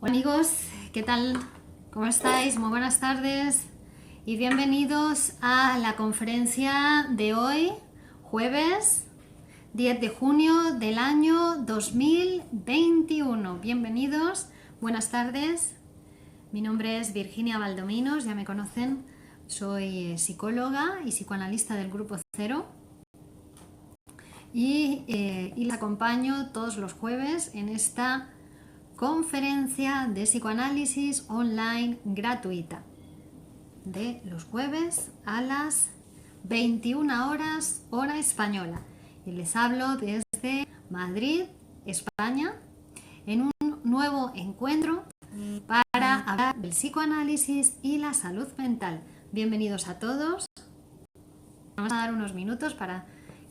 Hola amigos, ¿qué tal? ¿Cómo estáis? Muy buenas tardes y bienvenidos a la conferencia de hoy, jueves 10 de junio del año 2021. Bienvenidos, buenas tardes. Mi nombre es Virginia Valdominos, ya me conocen, soy psicóloga y psicoanalista del Grupo Cero y les acompaño todos los jueves en esta conferencia de psicoanálisis online gratuita de los jueves a las 21 horas hora española. Y les hablo desde Madrid, España, en un nuevo encuentro para hablar del psicoanálisis y la salud mental. Bienvenidos a todos. Vamos a dar unos minutos para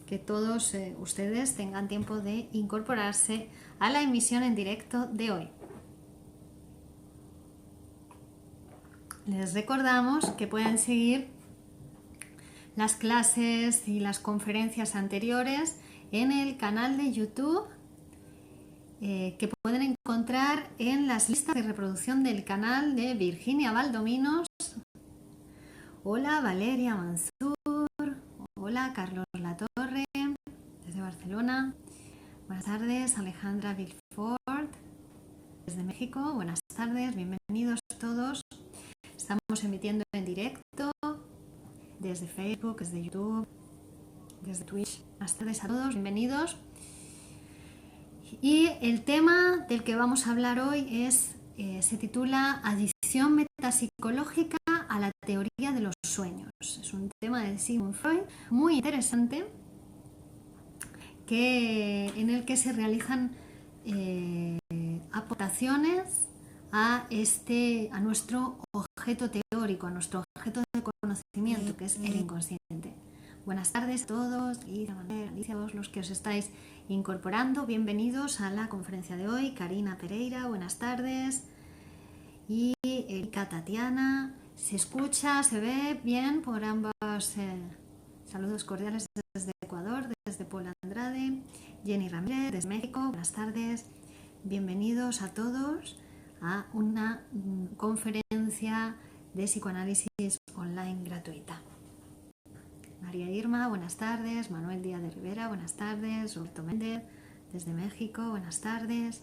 que todos ustedes tengan tiempo de incorporarse a la emisión en directo de hoy. Les recordamos que pueden seguir las clases y las conferencias anteriores en el canal de YouTube que pueden encontrar en las listas de reproducción del canal de Virginia Valdominos. Hola Valeria Mansur, hola Carlos Latorre desde Barcelona, buenas tardes Alejandra Vilfort desde México, buenas tardes, bienvenidos todos. Estamos emitiendo en directo desde Facebook, desde YouTube, desde Twitch. Buenas tardes a todos, bienvenidos. Y el tema del que vamos a hablar hoy se titula Adicción metapsicológica a la teoría de los sueños. Es un tema de Sigmund Freud muy interesante en el que se realizan aportaciones a nuestro objeto teórico, a nuestro objeto de conocimiento, que es el inconsciente. Buenas tardes a todos y de manera Alicia, a los que os estáis incorporando, bienvenidos a la conferencia de hoy. Karina Pereira, buenas tardes. Y Erika Tatiana, se escucha, se ve bien por ambos. Saludos cordiales desde Ecuador, desde Paula Andrade. Jenny Ramírez, desde México, buenas tardes. Bienvenidos a todos a una conferencia de psicoanálisis online gratuita. María Irma, buenas tardes. Manuel Díaz de Rivera, buenas tardes. Roberto Méndez, desde México, buenas tardes.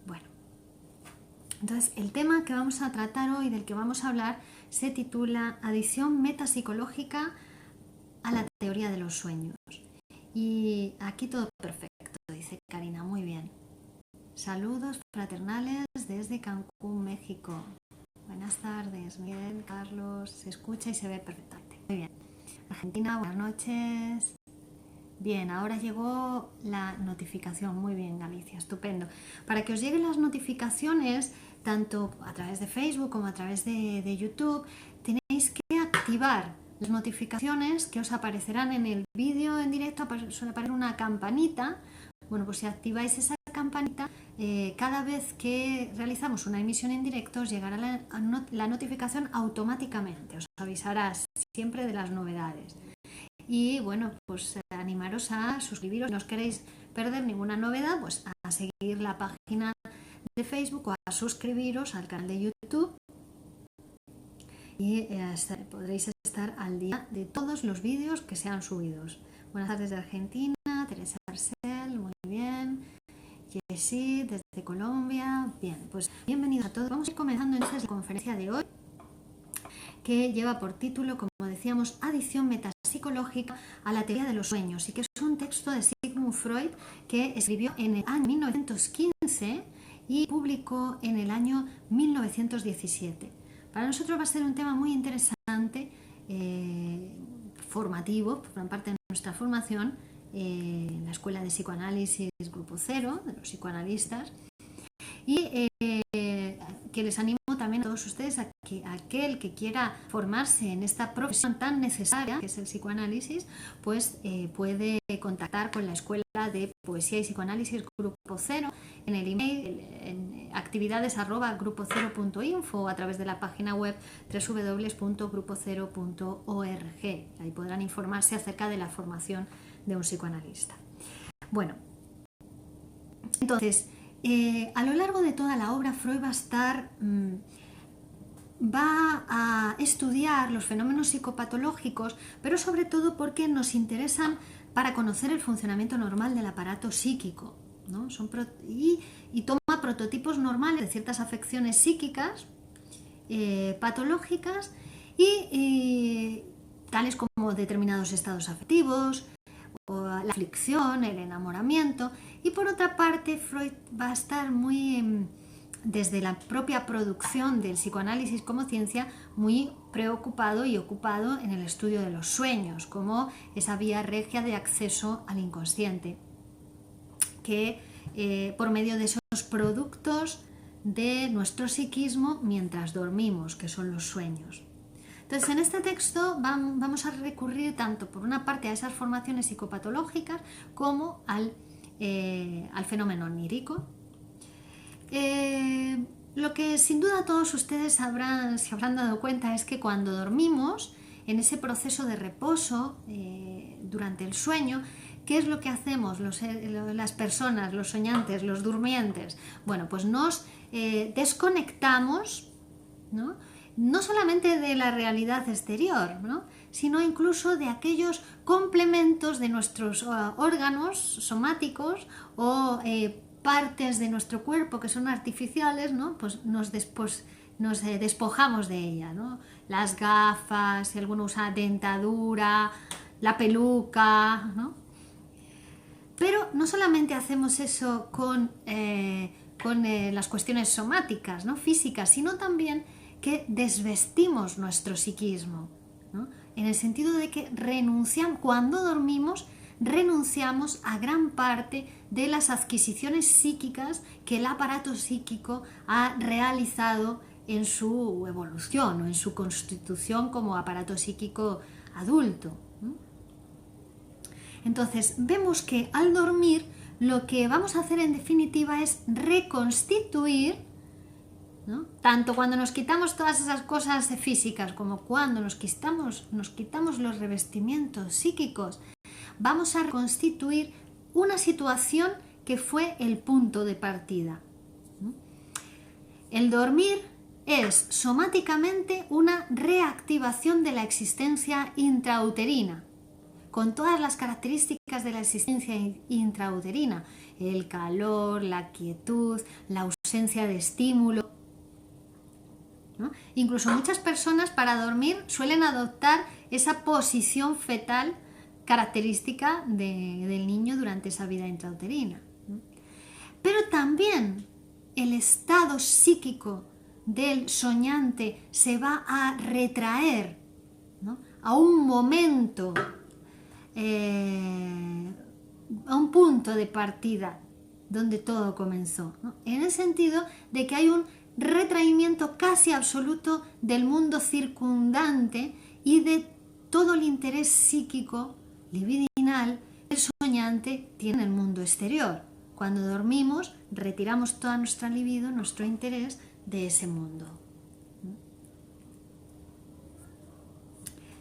Bueno, entonces el tema que vamos a tratar hoy, del que vamos a hablar, se titula Adicción metapsicológica a la teoría de los sueños. Y aquí todo perfecto, dice Karina, muy bien. Saludos fraternales desde Cancún, México. Buenas tardes, Miguel, Carlos, se escucha y se ve perfectamente. Muy bien. Argentina, buenas noches. Bien, ahora llegó la notificación. Muy bien, Galicia, estupendo. Para que os lleguen las notificaciones, tanto a través de Facebook como a través de YouTube, tenéis que activar las notificaciones que os aparecerán en el vídeo en directo. Suele aparecer una campanita. Bueno, pues si activáis esa campanita, cada vez que realizamos una emisión en directo os llegará la notificación automáticamente, os avisará siempre de las novedades. Y bueno, pues animaros a suscribiros, si no os queréis perder ninguna novedad, pues a seguir la página de Facebook o a suscribiros al canal de YouTube y podréis estar al día de todos los vídeos que sean subidos. Buenas tardes de Argentina, Teresa Arcel, muy bien. Jessy, desde Colombia. Bien, pues bienvenidos a todos. Vamos a ir comenzando entonces la conferencia de hoy, que lleva por título, como decíamos, Adicción metapsicológica a la teoría de los sueños, y que es un texto de Sigmund Freud que escribió en el año 1915 y publicó en el año 1917. Para nosotros va a ser un tema muy interesante, formativo, por parte de nuestra formación en la Escuela de Psicoanálisis Grupo Cero, de los psicoanalistas, y que les animo también a todos ustedes a que aquel que quiera formarse en esta profesión tan necesaria que es el psicoanálisis, pues puede contactar con la Escuela de Poesía y Psicoanálisis Grupo Cero en el email en actividades@grupocero.info o a través de la página web www.grupocero.org. Ahí podrán informarse acerca de la formación de un psicoanalista. Bueno, entonces a lo largo de toda la obra Freud va a estudiar los fenómenos psicopatológicos, pero sobre todo porque nos interesan para conocer el funcionamiento normal del aparato psíquico, ¿no? Y toma prototipos normales de ciertas afecciones psíquicas patológicas y tales como determinados estados afectivos, o la aflicción, el enamoramiento. Y por otra parte, Freud va a estar muy, desde la propia producción del psicoanálisis como ciencia, muy preocupado y ocupado en el estudio de los sueños, como esa vía regia de acceso al inconsciente, que por medio de esos productos de nuestro psiquismo mientras dormimos, que son los sueños. Entonces, en este texto vamos a recurrir tanto por una parte a esas formaciones psicopatológicas como al fenómeno onírico. Lo que sin duda todos ustedes se habrán dado cuenta es que cuando dormimos, en ese proceso de reposo durante el sueño, ¿qué es lo que hacemos las personas, los soñantes, los durmientes? Bueno, pues nos desconectamos, no solamente de la realidad exterior, ¿no?, sino incluso de aquellos complementos de nuestros órganos somáticos o partes de nuestro cuerpo que son artificiales, ¿no? Pues nos despojamos de ella, ¿no? Las gafas, si alguno usa dentadura, la peluca, ¿no? Pero no solamente hacemos eso con las cuestiones somáticas, ¿no?, físicas, sino también que desvestimos nuestro psiquismo, ¿no?, en el sentido de que cuando dormimos, renunciamos a gran parte de las adquisiciones psíquicas que el aparato psíquico ha realizado en su evolución o en su constitución como aparato psíquico adulto. Entonces, vemos que al dormir lo que vamos a hacer en definitiva es reconstituir, ¿no?, tanto cuando nos quitamos todas esas cosas físicas como cuando nos quitamos los revestimientos psíquicos, vamos a reconstituir una situación que fue el punto de partida. El dormir es somáticamente una reactivación de la existencia intrauterina, con todas las características de la existencia intrauterina: el calor, la quietud, la ausencia de estímulo, ¿no? Incluso muchas personas para dormir suelen adoptar esa posición fetal característica del niño durante esa vida intrauterina, ¿no? Pero también el estado psíquico del soñante se va a retraer, ¿no?, a un momento, a un punto de partida donde todo comenzó, ¿no?, en el sentido de que hay un retraimiento casi absoluto del mundo circundante y de todo el interés psíquico libidinal que el soñante tiene en el mundo exterior. Cuando dormimos, retiramos toda nuestra libido, nuestro interés de ese mundo.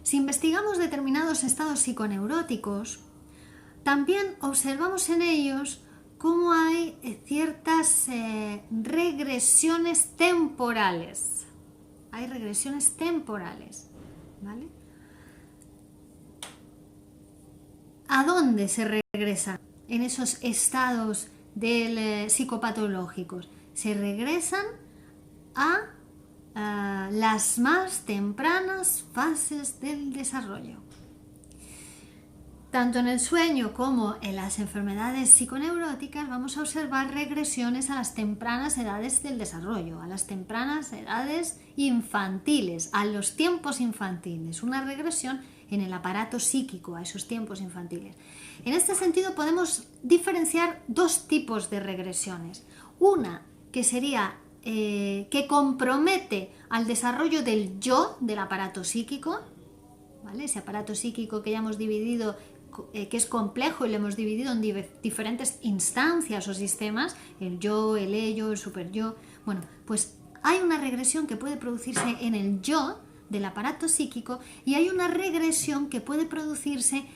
Si investigamos determinados estados psiconeuróticos, también observamos en ellos cómo hay ciertas regresiones temporales. Hay regresiones temporales, ¿vale? ¿A dónde se regresa en esos estados psicopatológicos? Se regresan a las más tempranas fases del desarrollo. Tanto en el sueño como en las enfermedades psiconeuróticas vamos a observar regresiones a las tempranas edades del desarrollo, a las tempranas edades infantiles, a los tiempos infantiles, una regresión en el aparato psíquico a esos tiempos infantiles. En este sentido podemos diferenciar dos tipos de regresiones. Una que sería que compromete al desarrollo del yo del aparato psíquico, ¿vale?, ese aparato psíquico que ya hemos dividido, que es complejo y lo hemos dividido en diferentes instancias o sistemas, el yo, el ello, el superyo. Bueno, pues hay una regresión que puede producirse en el yo del aparato psíquico y hay una regresión que puede producirse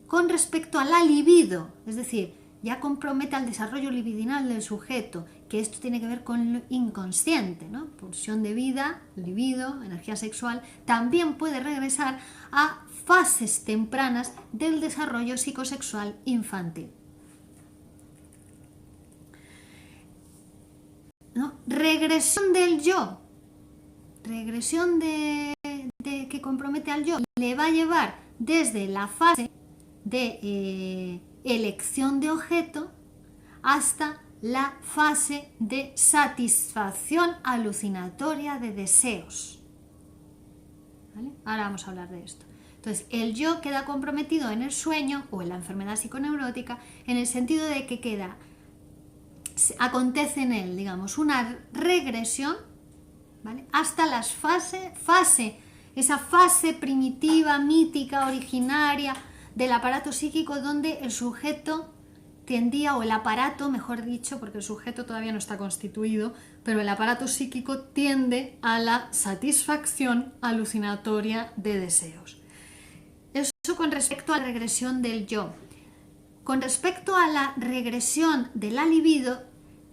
con respecto a la libido, es decir, ya compromete al desarrollo libidinal del sujeto, que esto tiene que ver con lo inconsciente, ¿no? Pulsión de vida, libido, energía sexual, también puede regresar a fases tempranas del desarrollo psicosexual infantil. ¿No? Regresión del yo, regresión de que compromete al yo, le va a llevar desde la fase de elección de objeto hasta la fase de satisfacción alucinatoria de deseos. ¿Vale? Ahora vamos a hablar de esto. Entonces, el yo queda comprometido en el sueño o en la enfermedad psiconeurótica en el sentido de que acontece en él, digamos, una regresión, ¿vale? Hasta esa fase primitiva, mítica, originaria del aparato psíquico donde el sujeto tendía, o el aparato, mejor dicho, porque el sujeto todavía no está constituido, pero el aparato psíquico tiende a la satisfacción alucinatoria de deseos. Eso con respecto a la regresión del yo. Con respecto a la regresión de la libido,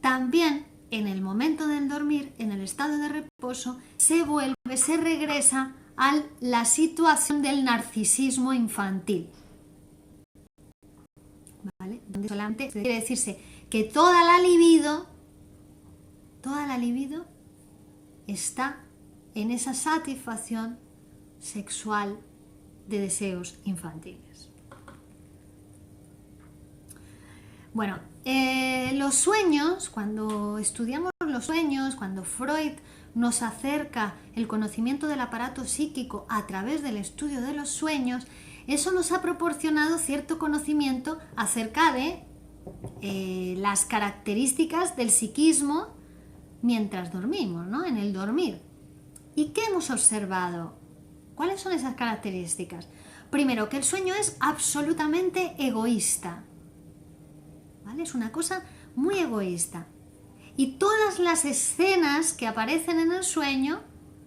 también en el momento del dormir, en el estado de reposo, se regresa a la situación del narcisismo infantil. ¿Vale? Donde solamente quiere decirse que toda la libido está en esa satisfacción sexual de deseos infantiles. Bueno, los sueños, cuando estudiamos los sueños, cuando Freud nos acerca el conocimiento del aparato psíquico a través del estudio de los sueños, eso nos ha proporcionado cierto conocimiento acerca de las características del psiquismo mientras dormimos, ¿no? En el dormir. ¿Y qué hemos observado? ¿Cuáles son esas características? Primero, que el sueño es absolutamente egoísta, ¿vale? Es una cosa muy egoísta. Y todas las escenas que aparecen en el sueño,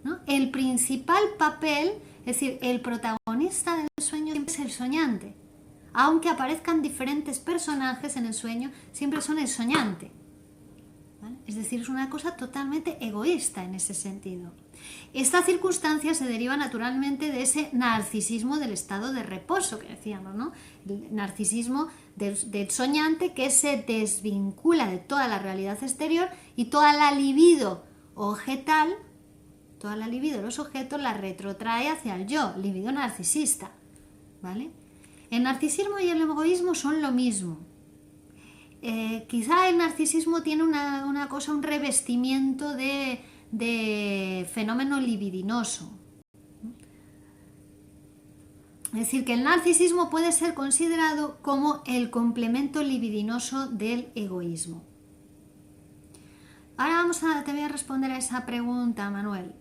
¿no? El principal papel, es decir, el protagonista del sueño siempre es el soñante. Aunque aparezcan diferentes personajes en el sueño, siempre son el soñante. ¿Vale? Es decir, es una cosa totalmente egoísta en ese sentido. Esta circunstancia se deriva naturalmente de ese narcisismo del estado de reposo que decíamos, ¿no? El narcisismo del soñante que se desvincula de toda la realidad exterior y toda la libido objetal, toda la libido de los objetos la retrotrae hacia el yo, libido narcisista, ¿vale? El narcisismo y el egoísmo son lo mismo. Quizá el narcisismo tiene una cosa, un revestimiento de fenómeno libidinoso. Es decir, que el narcisismo puede ser considerado como el complemento libidinoso del egoísmo. Ahora te voy a responder a esa pregunta, Manuel.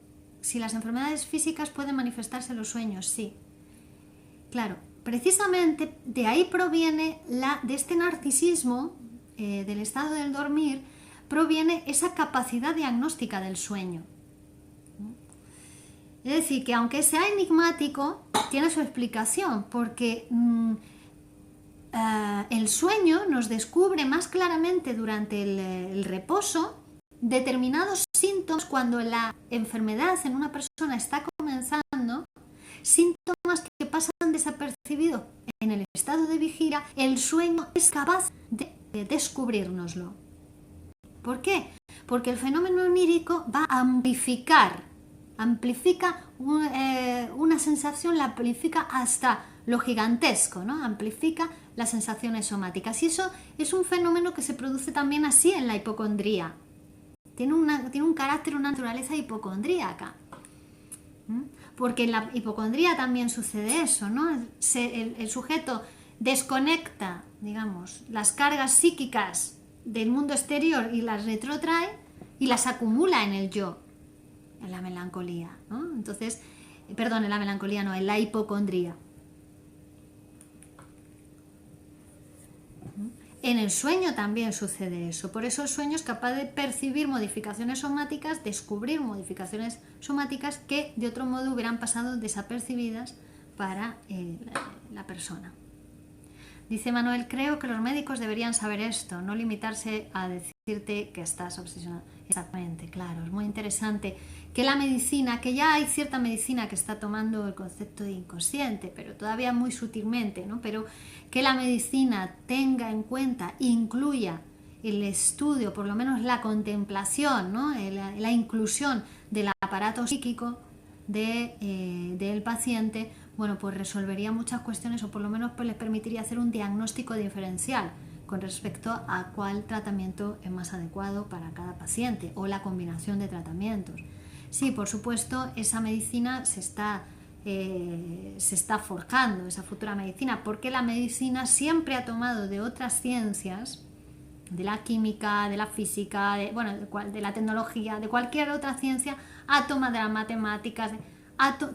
Si las enfermedades físicas pueden manifestarse en los sueños, sí. Claro, precisamente de ahí proviene de este narcisismo, del estado del dormir, proviene esa capacidad diagnóstica del sueño. Es decir, que aunque sea enigmático, tiene su explicación, porque el sueño nos descubre más claramente durante el reposo determinados síntomas cuando la enfermedad en una persona está comenzando, síntomas que pasan desapercibidos en el estado de vigilia. El sueño es capaz de descubrirnoslo. ¿Por qué? Porque el fenómeno onírico va a amplifica una sensación, la amplifica hasta lo gigantesco, ¿no? Amplifica las sensaciones somáticas. Y eso es un fenómeno que se produce también así en la hipocondría. Tiene un carácter, una naturaleza hipocondríaca. Porque en la hipocondría también sucede eso, ¿no? El sujeto desconecta, digamos, las cargas psíquicas del mundo exterior y las retrotrae y las acumula en el yo, en la melancolía, ¿no? Entonces, en la melancolía no, en la hipocondría. En el sueño también sucede eso, por eso el sueño es capaz de percibir modificaciones somáticas, descubrir modificaciones somáticas que de otro modo hubieran pasado desapercibidas para la persona. Dice Manuel, creo que los médicos deberían saber esto, no limitarse a decirte que estás obsesionado. Exactamente, claro, es muy interesante que la medicina, que ya hay cierta medicina que está tomando el concepto de inconsciente, pero todavía muy sutilmente, ¿no? Pero que la medicina tenga en cuenta, incluya el estudio, por lo menos la contemplación, ¿no? La inclusión del aparato psíquico del paciente, bueno, pues resolvería muchas cuestiones o por lo menos pues les permitiría hacer un diagnóstico diferencial con respecto a cuál tratamiento es más adecuado para cada paciente o la combinación de tratamientos. Sí, por supuesto, esa medicina se está forjando, esa futura medicina, porque la medicina siempre ha tomado de otras ciencias, de la química, de la física, de la tecnología, de cualquier otra ciencia, toma de las matemáticas,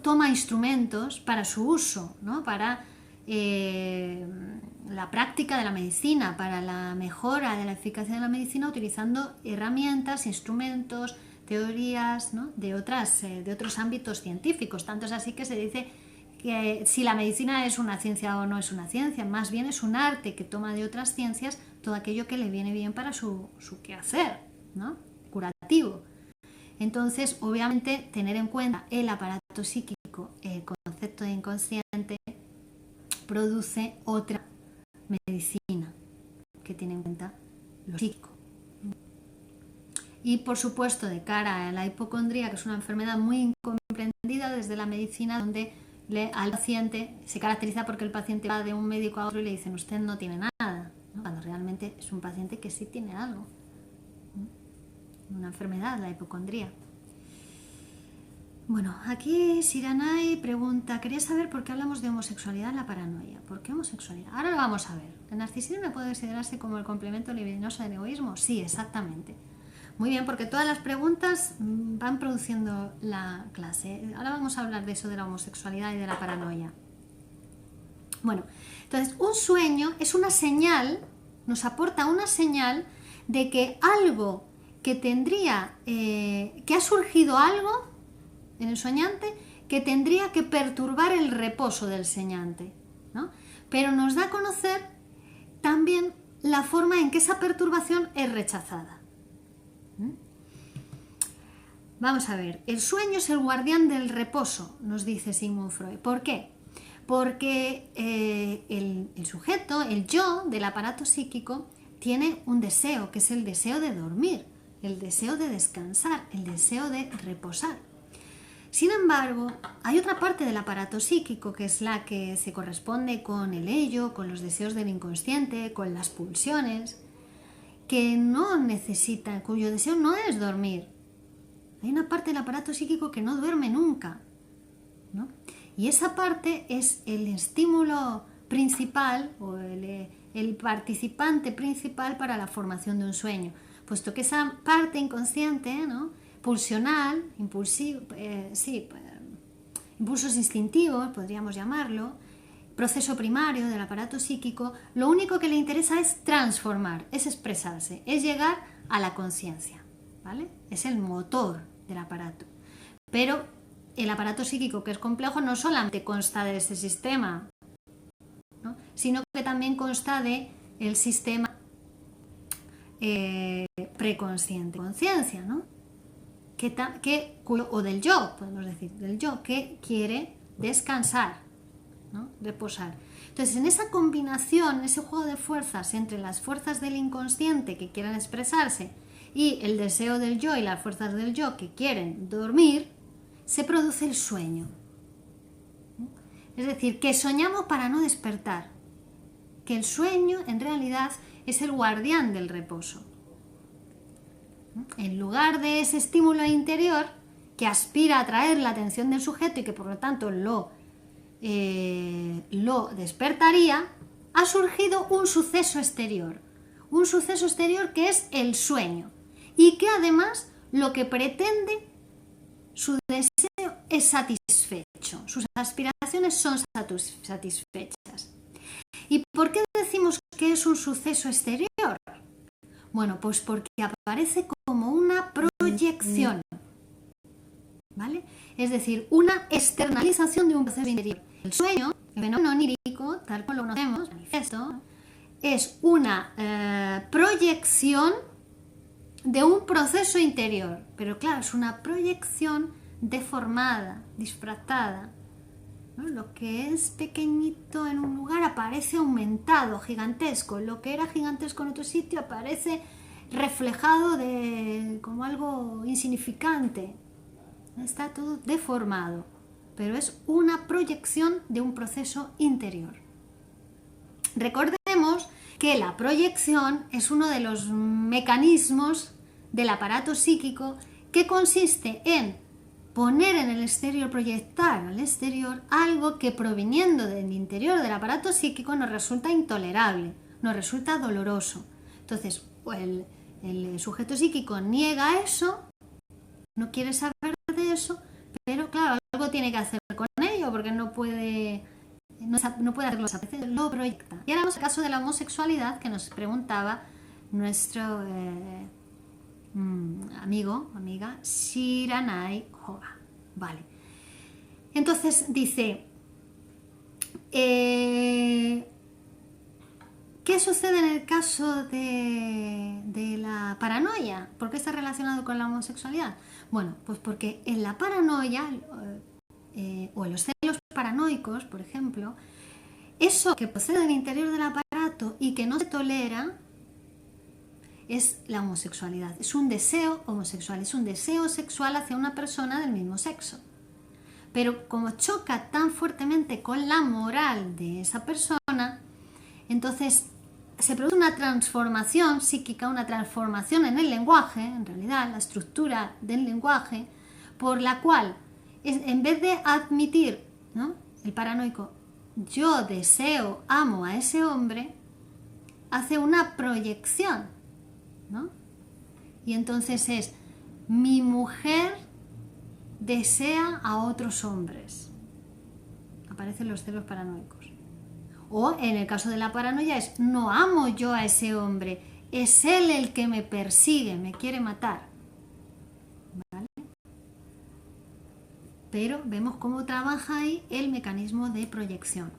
toma instrumentos para su uso, ¿no? Para la práctica de la medicina, para la mejora de la eficacia de la medicina, utilizando herramientas, instrumentos, teorías, ¿no? de otros ámbitos científicos. Tanto es así que se dice que si la medicina es una ciencia o no es una ciencia, más bien es un arte que toma de otras ciencias todo aquello que le viene bien para su quehacer, ¿no? Curativo. Entonces, obviamente, tener en cuenta el aparato psíquico, el concepto de inconsciente, produce otra medicina que tiene en cuenta lo psíquico. Y, por supuesto, de cara a la hipocondría, que es una enfermedad muy incomprendida desde la medicina, donde al paciente se caracteriza porque el paciente va de un médico a otro y le dicen usted no tiene nada, ¿no? Cuando realmente es un paciente que sí tiene algo, ¿no? Una enfermedad, la hipocondría. Bueno, aquí Siranay pregunta, quería saber por qué hablamos de homosexualidad en la paranoia. ¿Por qué homosexualidad? Ahora lo vamos a ver. ¿El narcisismo puede considerarse como el complemento libidinoso del egoísmo? Sí, exactamente. Muy bien, porque todas las preguntas van produciendo la clase. Ahora vamos a hablar de eso, de la homosexualidad y de la paranoia. Bueno, entonces un sueño es una señal, nos aporta una señal de que algo que tendría, que ha surgido algo en el soñante que tendría que perturbar el reposo del soñante, ¿no? Pero nos da a conocer también la forma en que esa perturbación es rechazada. Vamos a ver, el sueño es el guardián del reposo, nos dice Sigmund Freud. ¿Por qué? Porque el sujeto, el yo del aparato psíquico, tiene un deseo, que es el deseo de dormir, el deseo de descansar, el deseo de reposar. Sin embargo, hay otra parte del aparato psíquico, que es la que se corresponde con el ello, con los deseos del inconsciente, con las pulsiones, que no necesita, cuyo deseo no es dormir. Hay una parte del aparato psíquico que no duerme nunca, ¿no? Y esa parte es el estímulo principal o el participante principal para la formación de un sueño, puesto que esa parte inconsciente, ¿no? Pulsional, impulsos instintivos, podríamos llamarlo, proceso primario del aparato psíquico, lo único que le interesa es transformar, es expresarse, es llegar a la conciencia, ¿vale? Es el motor del aparato. Pero el aparato psíquico, que es complejo, no solamente consta de ese sistema, ¿no? Sino que también consta de el sistema preconsciente, conciencia, ¿no? O del yo, podemos decir, del yo, que quiere descansar, ¿no? Reposar. Entonces, en esa combinación, ese juego de fuerzas entre las fuerzas del inconsciente que quieren expresarse y el deseo del yo y las fuerzas del yo que quieren dormir, se produce el sueño. Es decir, que soñamos para no despertar, que el sueño en realidad es el guardián del reposo. En lugar de ese estímulo interior que aspira a atraer la atención del sujeto y que por lo tanto lo despertaría, ha surgido un suceso exterior que es el sueño y que además lo que pretende, su deseo es satisfecho, sus aspiraciones son satisfechas. ¿Y por qué decimos que es un suceso exterior? Bueno, pues porque aparece como una proyección, ¿vale? Es decir, una externalización de un proceso interior. El sueño El fenómeno onírico, tal como lo conocemos, manifiesto, es una proyección de un proceso interior, pero claro, es una proyección deformada, disfrazada, ¿no? Lo que es pequeñito en un lugar aparece aumentado, gigantesco. Lo que era gigantesco en otro sitio aparece reflejado como algo insignificante. Está todo deformado, pero es una proyección de un proceso interior. Recordemos que la proyección es uno de los mecanismos del aparato psíquico que consiste en poner en el exterior, proyectar al exterior algo que proviniendo del interior del aparato psíquico nos resulta intolerable, nos resulta doloroso. Entonces, el sujeto psíquico niega eso, no quiere saber de eso, pero claro, algo tiene que hacer con ello porque no puede hacerlo desaparecer, lo proyecta. Y ahora vamos al caso de la homosexualidad que nos preguntaba nuestro amiga Shiranai Hoga. Vale. Entonces dice, ¿qué sucede en el caso de la paranoia? ¿Por qué está relacionado con la homosexualidad? Bueno, pues porque en la paranoia o en los celos paranoicos, por ejemplo, eso que procede del interior del aparato y que no se tolera es la homosexualidad. Es un deseo homosexual, es un deseo sexual hacia una persona del mismo sexo. Pero como choca tan fuertemente con la moral de esa persona, entonces se produce una transformación psíquica, una transformación en el lenguaje, en realidad la estructura del lenguaje, por la cual en vez de admitir, ¿no?, el paranoico, yo deseo, amo a ese hombre, hace una proyección, ¿no? Y entonces es, mi mujer desea a otros hombres. Aparecen los celos paranoicos. O en el caso de la paranoia es, no amo yo a ese hombre, es él el que me persigue, me quiere matar. ¿Vale? Pero vemos cómo trabaja ahí el mecanismo de proyección.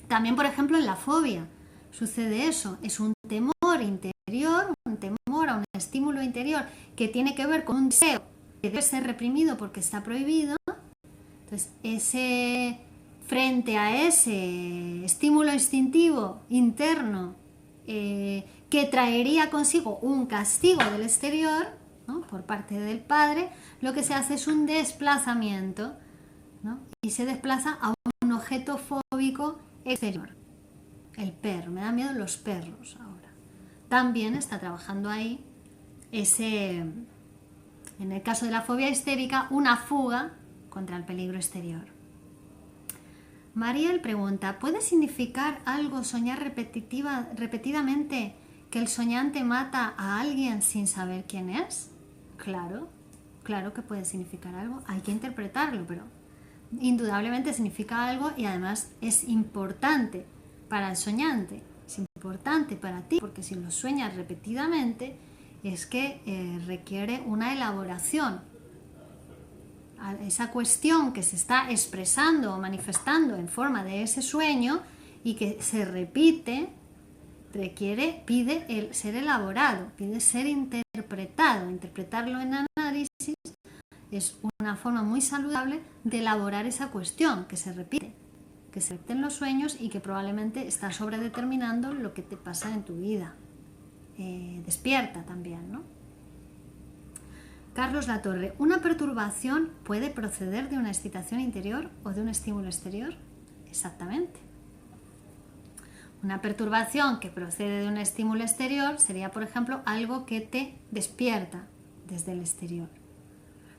También, por ejemplo, en la fobia sucede eso, es un temor interior, un temor a un estímulo interior que tiene que ver con un deseo que debe ser reprimido porque está prohibido. Entonces, frente a ese estímulo instintivo interno que traería consigo un castigo del exterior, ¿no?, por parte del padre, lo que se hace es un desplazamiento, ¿no?, y se desplaza a un objeto fóbico exterior. El perro, me da miedo los perros ahora. También está trabajando ahí en el caso de la fobia histérica, una fuga contra el peligro exterior. Mariel pregunta, ¿puede significar algo soñar repetidamente que el soñante mata a alguien sin saber quién es? Claro, claro que puede significar algo, hay que interpretarlo, pero indudablemente significa algo y además es importante para el soñante, es importante para ti, porque si lo sueñas repetidamente es que requiere una elaboración. Esa cuestión que se está expresando o manifestando en forma de ese sueño y que se repite, pide el ser elaborado, pide ser interpretado. Interpretarlo en análisis es una forma muy saludable de elaborar esa cuestión que se repite en los sueños y que probablemente está sobredeterminando lo que te pasa en tu vida despierta también, ¿no? Carlos Latorre, ¿una perturbación puede proceder de una excitación interior o de un estímulo exterior? Exactamente. Una perturbación que procede de un estímulo exterior sería, por ejemplo, algo que te despierta desde el exterior.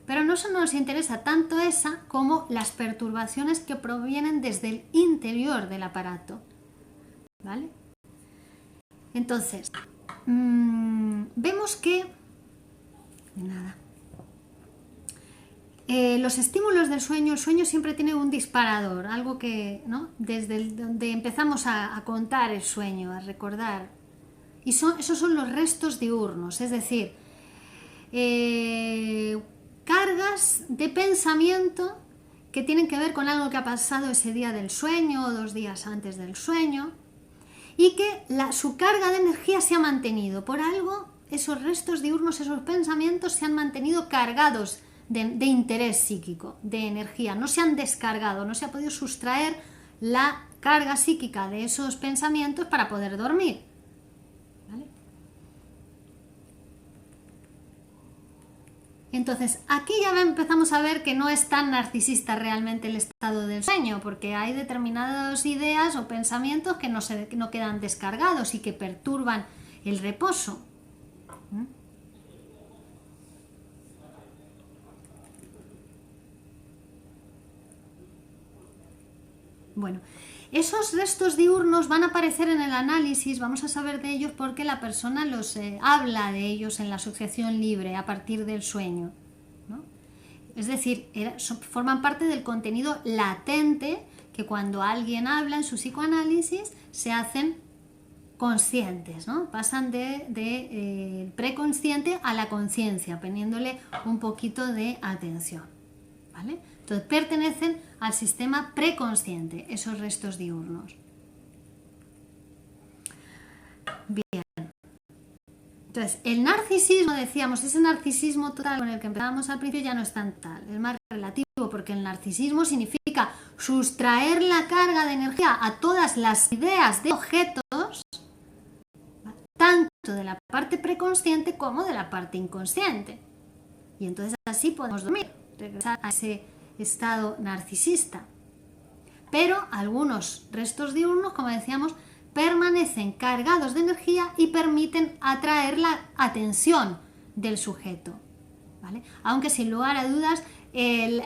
Pero no nos interesa tanto esa como las perturbaciones que provienen desde el interior del aparato. ¿Vale? Entonces, vemos que los estímulos del sueño, el sueño siempre tiene un disparador, algo que, ¿no?, desde donde empezamos a contar el sueño, a recordar. Y esos son los restos diurnos, es decir, cargas de pensamiento que tienen que ver con algo que ha pasado ese día del sueño o 2 días antes del sueño, y que su carga de energía se ha mantenido. Por algo, esos restos diurnos, esos pensamientos se han mantenido cargados de interés psíquico, de energía. No se han descargado, no se ha podido sustraer la carga psíquica de esos pensamientos para poder dormir. ¿Vale? Entonces, aquí ya empezamos a ver que no es tan narcisista realmente el estado del sueño, porque hay determinadas ideas o pensamientos que no quedan descargados y que perturban el reposo. Bueno, esos restos diurnos van a aparecer en el análisis, vamos a saber de ellos porque la persona los habla de ellos en la asociación libre a partir del sueño, ¿no? Es decir, forman parte del contenido latente que cuando alguien habla en su psicoanálisis se hacen conscientes, ¿no? Pasan de preconsciente a la conciencia, poniéndole un poquito de atención, ¿vale? Entonces pertenecen al sistema preconsciente, esos restos diurnos. Bien. Entonces, el narcisismo, decíamos, ese narcisismo total con el que empezábamos al principio ya no es tan tal, es más relativo, porque el narcisismo significa sustraer la carga de energía a todas las ideas de objetos, tanto de la parte preconsciente como de la parte inconsciente. Y entonces así podemos dormir, regresar a ese estado narcisista. Pero algunos restos diurnos, como decíamos, permanecen cargados de energía y permiten atraer la atención del sujeto, ¿vale? Aunque sin lugar a dudas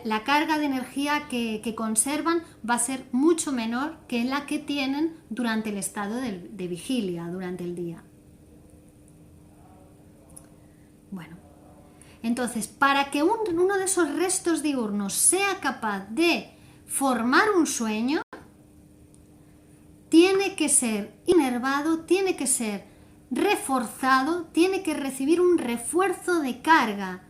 la carga de energía que conservan va a ser mucho menor que la que tienen durante el estado de vigilia, durante el día. Bueno, entonces, para que uno de esos restos diurnos sea capaz de formar un sueño, tiene que ser inervado, tiene que ser reforzado, tiene que recibir un refuerzo de carga,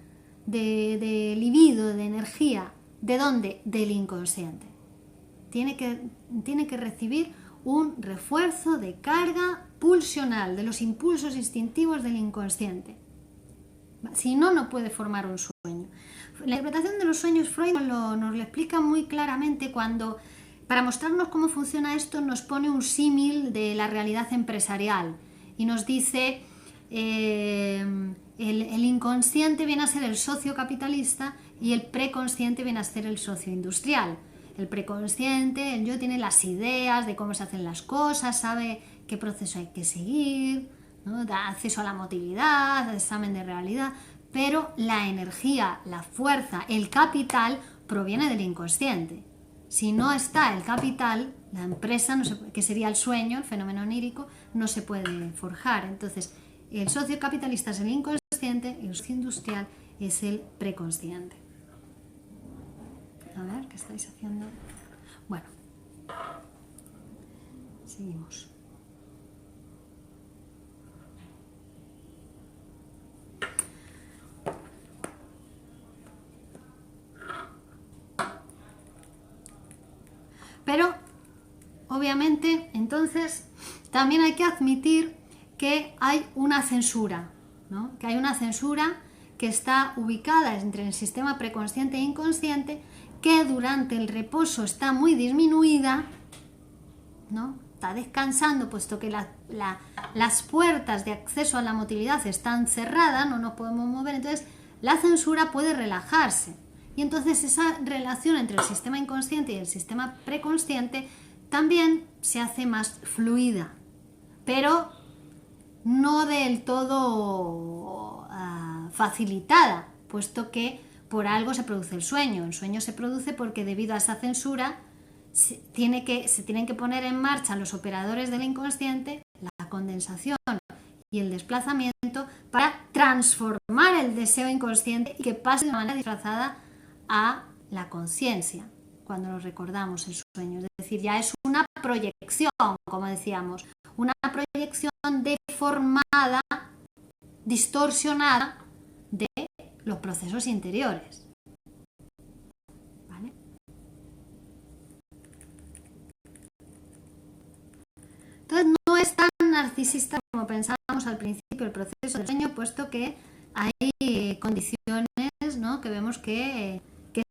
de libido, de energía. ¿De dónde? Del inconsciente. Tiene que recibir un refuerzo de carga pulsional, de los impulsos instintivos del inconsciente. Si no, no puede formar un sueño. La interpretación de los sueños, Freud nos lo explica muy claramente cuando, para mostrarnos cómo funciona esto, nos pone un símil de la realidad empresarial y nos dice el inconsciente viene a ser el socio capitalista y el preconsciente viene a ser el socio industrial. El preconsciente, el yo, tiene las ideas de cómo se hacen las cosas, sabe qué proceso hay que seguir, ¿no? Da acceso a la motilidad, al examen de realidad, pero la energía, la fuerza, el capital proviene del inconsciente. Si no está el capital, la empresa, que sería el sueño, el fenómeno onírico, no se puede forjar. Entonces, el socio capitalista es el inconsciente y el socio industrial es el preconsciente. A ver, ¿qué estáis haciendo? Bueno, seguimos. Pero, obviamente, entonces, también hay que admitir que hay una censura, ¿no? Que hay una censura que está ubicada entre el sistema preconsciente e inconsciente, que durante el reposo está muy disminuida, ¿no? Está descansando, puesto que las puertas de acceso a la motilidad están cerradas, no nos podemos mover, entonces la censura puede relajarse. Y entonces esa relación entre el sistema inconsciente y el sistema preconsciente también se hace más fluida, pero no del todo facilitada, puesto que por algo se produce el sueño. El sueño se produce porque debido a esa censura se tienen que poner en marcha los operadores del inconsciente, la condensación y el desplazamiento, para transformar el deseo inconsciente y que pase de manera disfrazada a la conciencia cuando lo recordamos el sueño. Es decir, ya es una proyección, como decíamos, una proyección deformada, distorsionada de los procesos interiores. ¿Vale? cierto que hay condiciones, ¿no? Que vemos que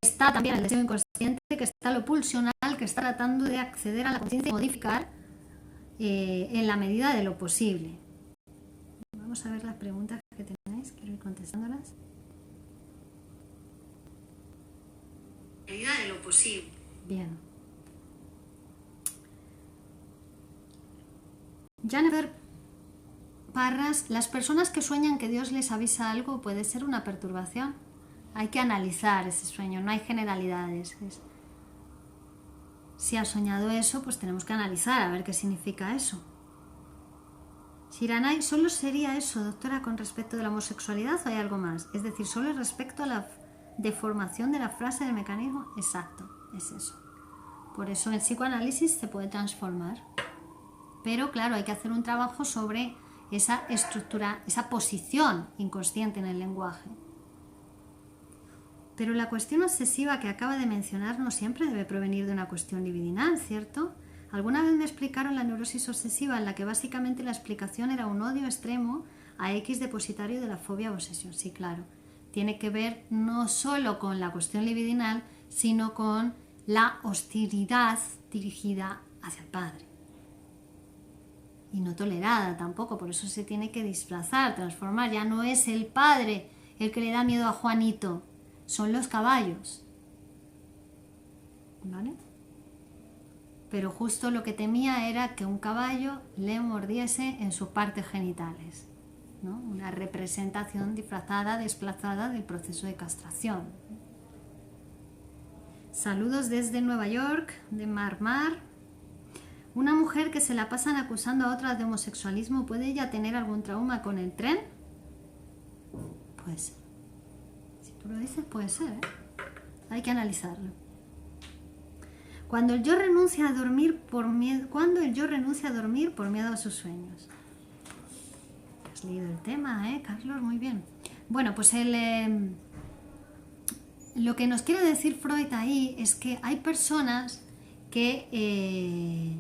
está también el deseo inconsciente, que está lo pulsional, que está tratando de acceder a la conciencia y modificar en la medida de lo posible. Vamos a ver las preguntas que tenéis, quiero ir contestándolas. En la medida de lo posible. Bien. Jennifer Parras, las personas que sueñan que Dios les avisa algo puede ser una perturbación. Hay que analizar ese sueño, no hay generalidades. Si has soñado eso, pues tenemos que analizar a ver qué significa eso. Shiranai, ¿solo sería eso, doctora, con respecto de la homosexualidad o hay algo más? Es decir, ¿solo respecto a la deformación de la frase del mecanismo? Exacto, es eso. Por eso el psicoanálisis se puede transformar. Pero claro, hay que hacer un trabajo sobre esa estructura, esa posición inconsciente en el lenguaje. Pero la cuestión obsesiva que acaba de mencionar no siempre debe provenir de una cuestión libidinal, ¿cierto? Alguna vez me explicaron la neurosis obsesiva en la que básicamente la explicación era un odio extremo a X depositario de la fobia o obsesión. Sí, claro. Tiene que ver no solo con la cuestión libidinal, sino con la hostilidad dirigida hacia el padre. Y no tolerada tampoco, por eso se tiene que disfrazar, transformar. Ya no es el padre el que le da miedo a Juanito, son los caballos. ¿Vale? Pero justo lo que temía era que un caballo le mordiese en sus partes genitales, ¿no? Una representación disfrazada, desplazada del proceso de castración. Saludos desde Nueva York, de Marmar. ¿Una mujer que se la pasan acusando a otras de homosexualismo puede ella tener algún trauma con el tren? Puede ser. Si tú lo dices, puede ser, ¿eh? Hay que analizarlo. Cuando el yo renuncia a dormir por miedo, a sus sueños. Has leído el tema, Carlos? Muy bien. Bueno, pues lo que nos quiere decir Freud ahí es que hay personas que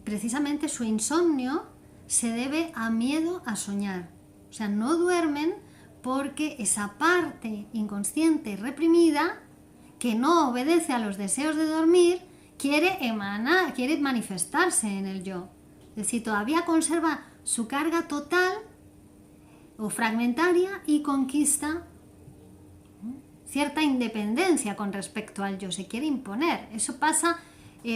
precisamente su insomnio se debe a miedo a soñar. O sea, no duermen porque esa parte inconsciente reprimida, que no obedece a los deseos de dormir, quiere manifestarse en el yo. Es decir, todavía conserva su carga total o fragmentaria y conquista cierta independencia con respecto al yo, se quiere imponer. Eso pasa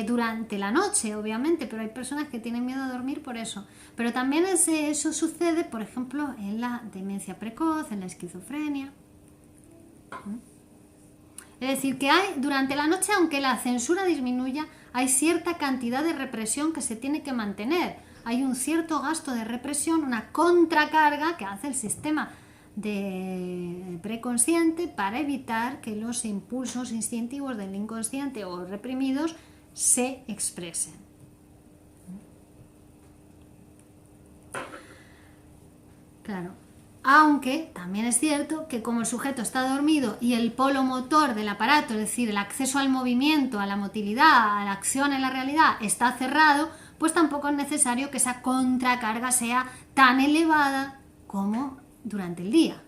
durante la noche, obviamente, pero hay personas que tienen miedo a dormir por eso. Pero también eso sucede, por ejemplo, en la demencia precoz, en la esquizofrenia. Es decir, que hay durante la noche, aunque la censura disminuya, hay cierta cantidad de represión que se tiene que mantener. Hay un cierto gasto de represión, una contracarga que hace el sistema de preconsciente para evitar que los impulsos instintivos del inconsciente o reprimidos se expresen. Claro, aunque también es cierto que como el sujeto está dormido y el polo motor del aparato, es decir, el acceso al movimiento, a la motilidad, a la acción en la realidad, está cerrado, pues tampoco es necesario que esa contracarga sea tan elevada como durante el día.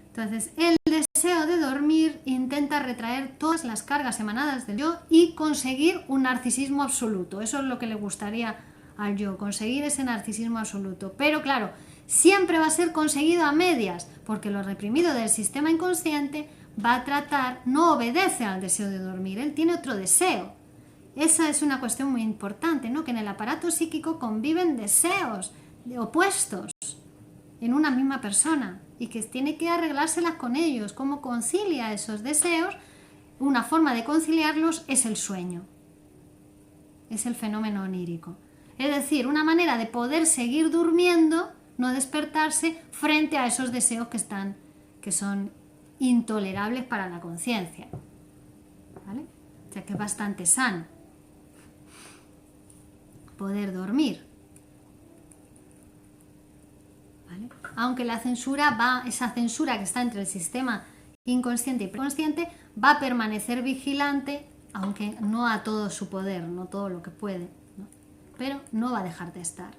Entonces, el deseo de dormir intenta retraer todas las cargas emanadas del yo y conseguir un narcisismo absoluto. Eso es lo que le gustaría al yo, conseguir ese narcisismo absoluto. Pero claro, siempre va a ser conseguido a medias, porque lo reprimido del sistema inconsciente va a tratar, no obedece al deseo de dormir, él tiene otro deseo. Esa es una cuestión muy importante, ¿no? Que en el aparato psíquico conviven deseos opuestos en una misma persona y que tiene que arreglárselas con ellos. ¿Cómo concilia esos deseos? Una forma de conciliarlos es el sueño, es el fenómeno onírico. Es decir, una manera de poder seguir durmiendo, no despertarse frente a esos deseos que son intolerables para la conciencia. ¿Vale? O sea que es bastante sano poder dormir. ¿Vale? Aunque la censura esa censura que está entre el sistema inconsciente y preconsciente va a permanecer vigilante, aunque no a todo su poder, no todo lo que puede, ¿no? pero no va a dejar de estar.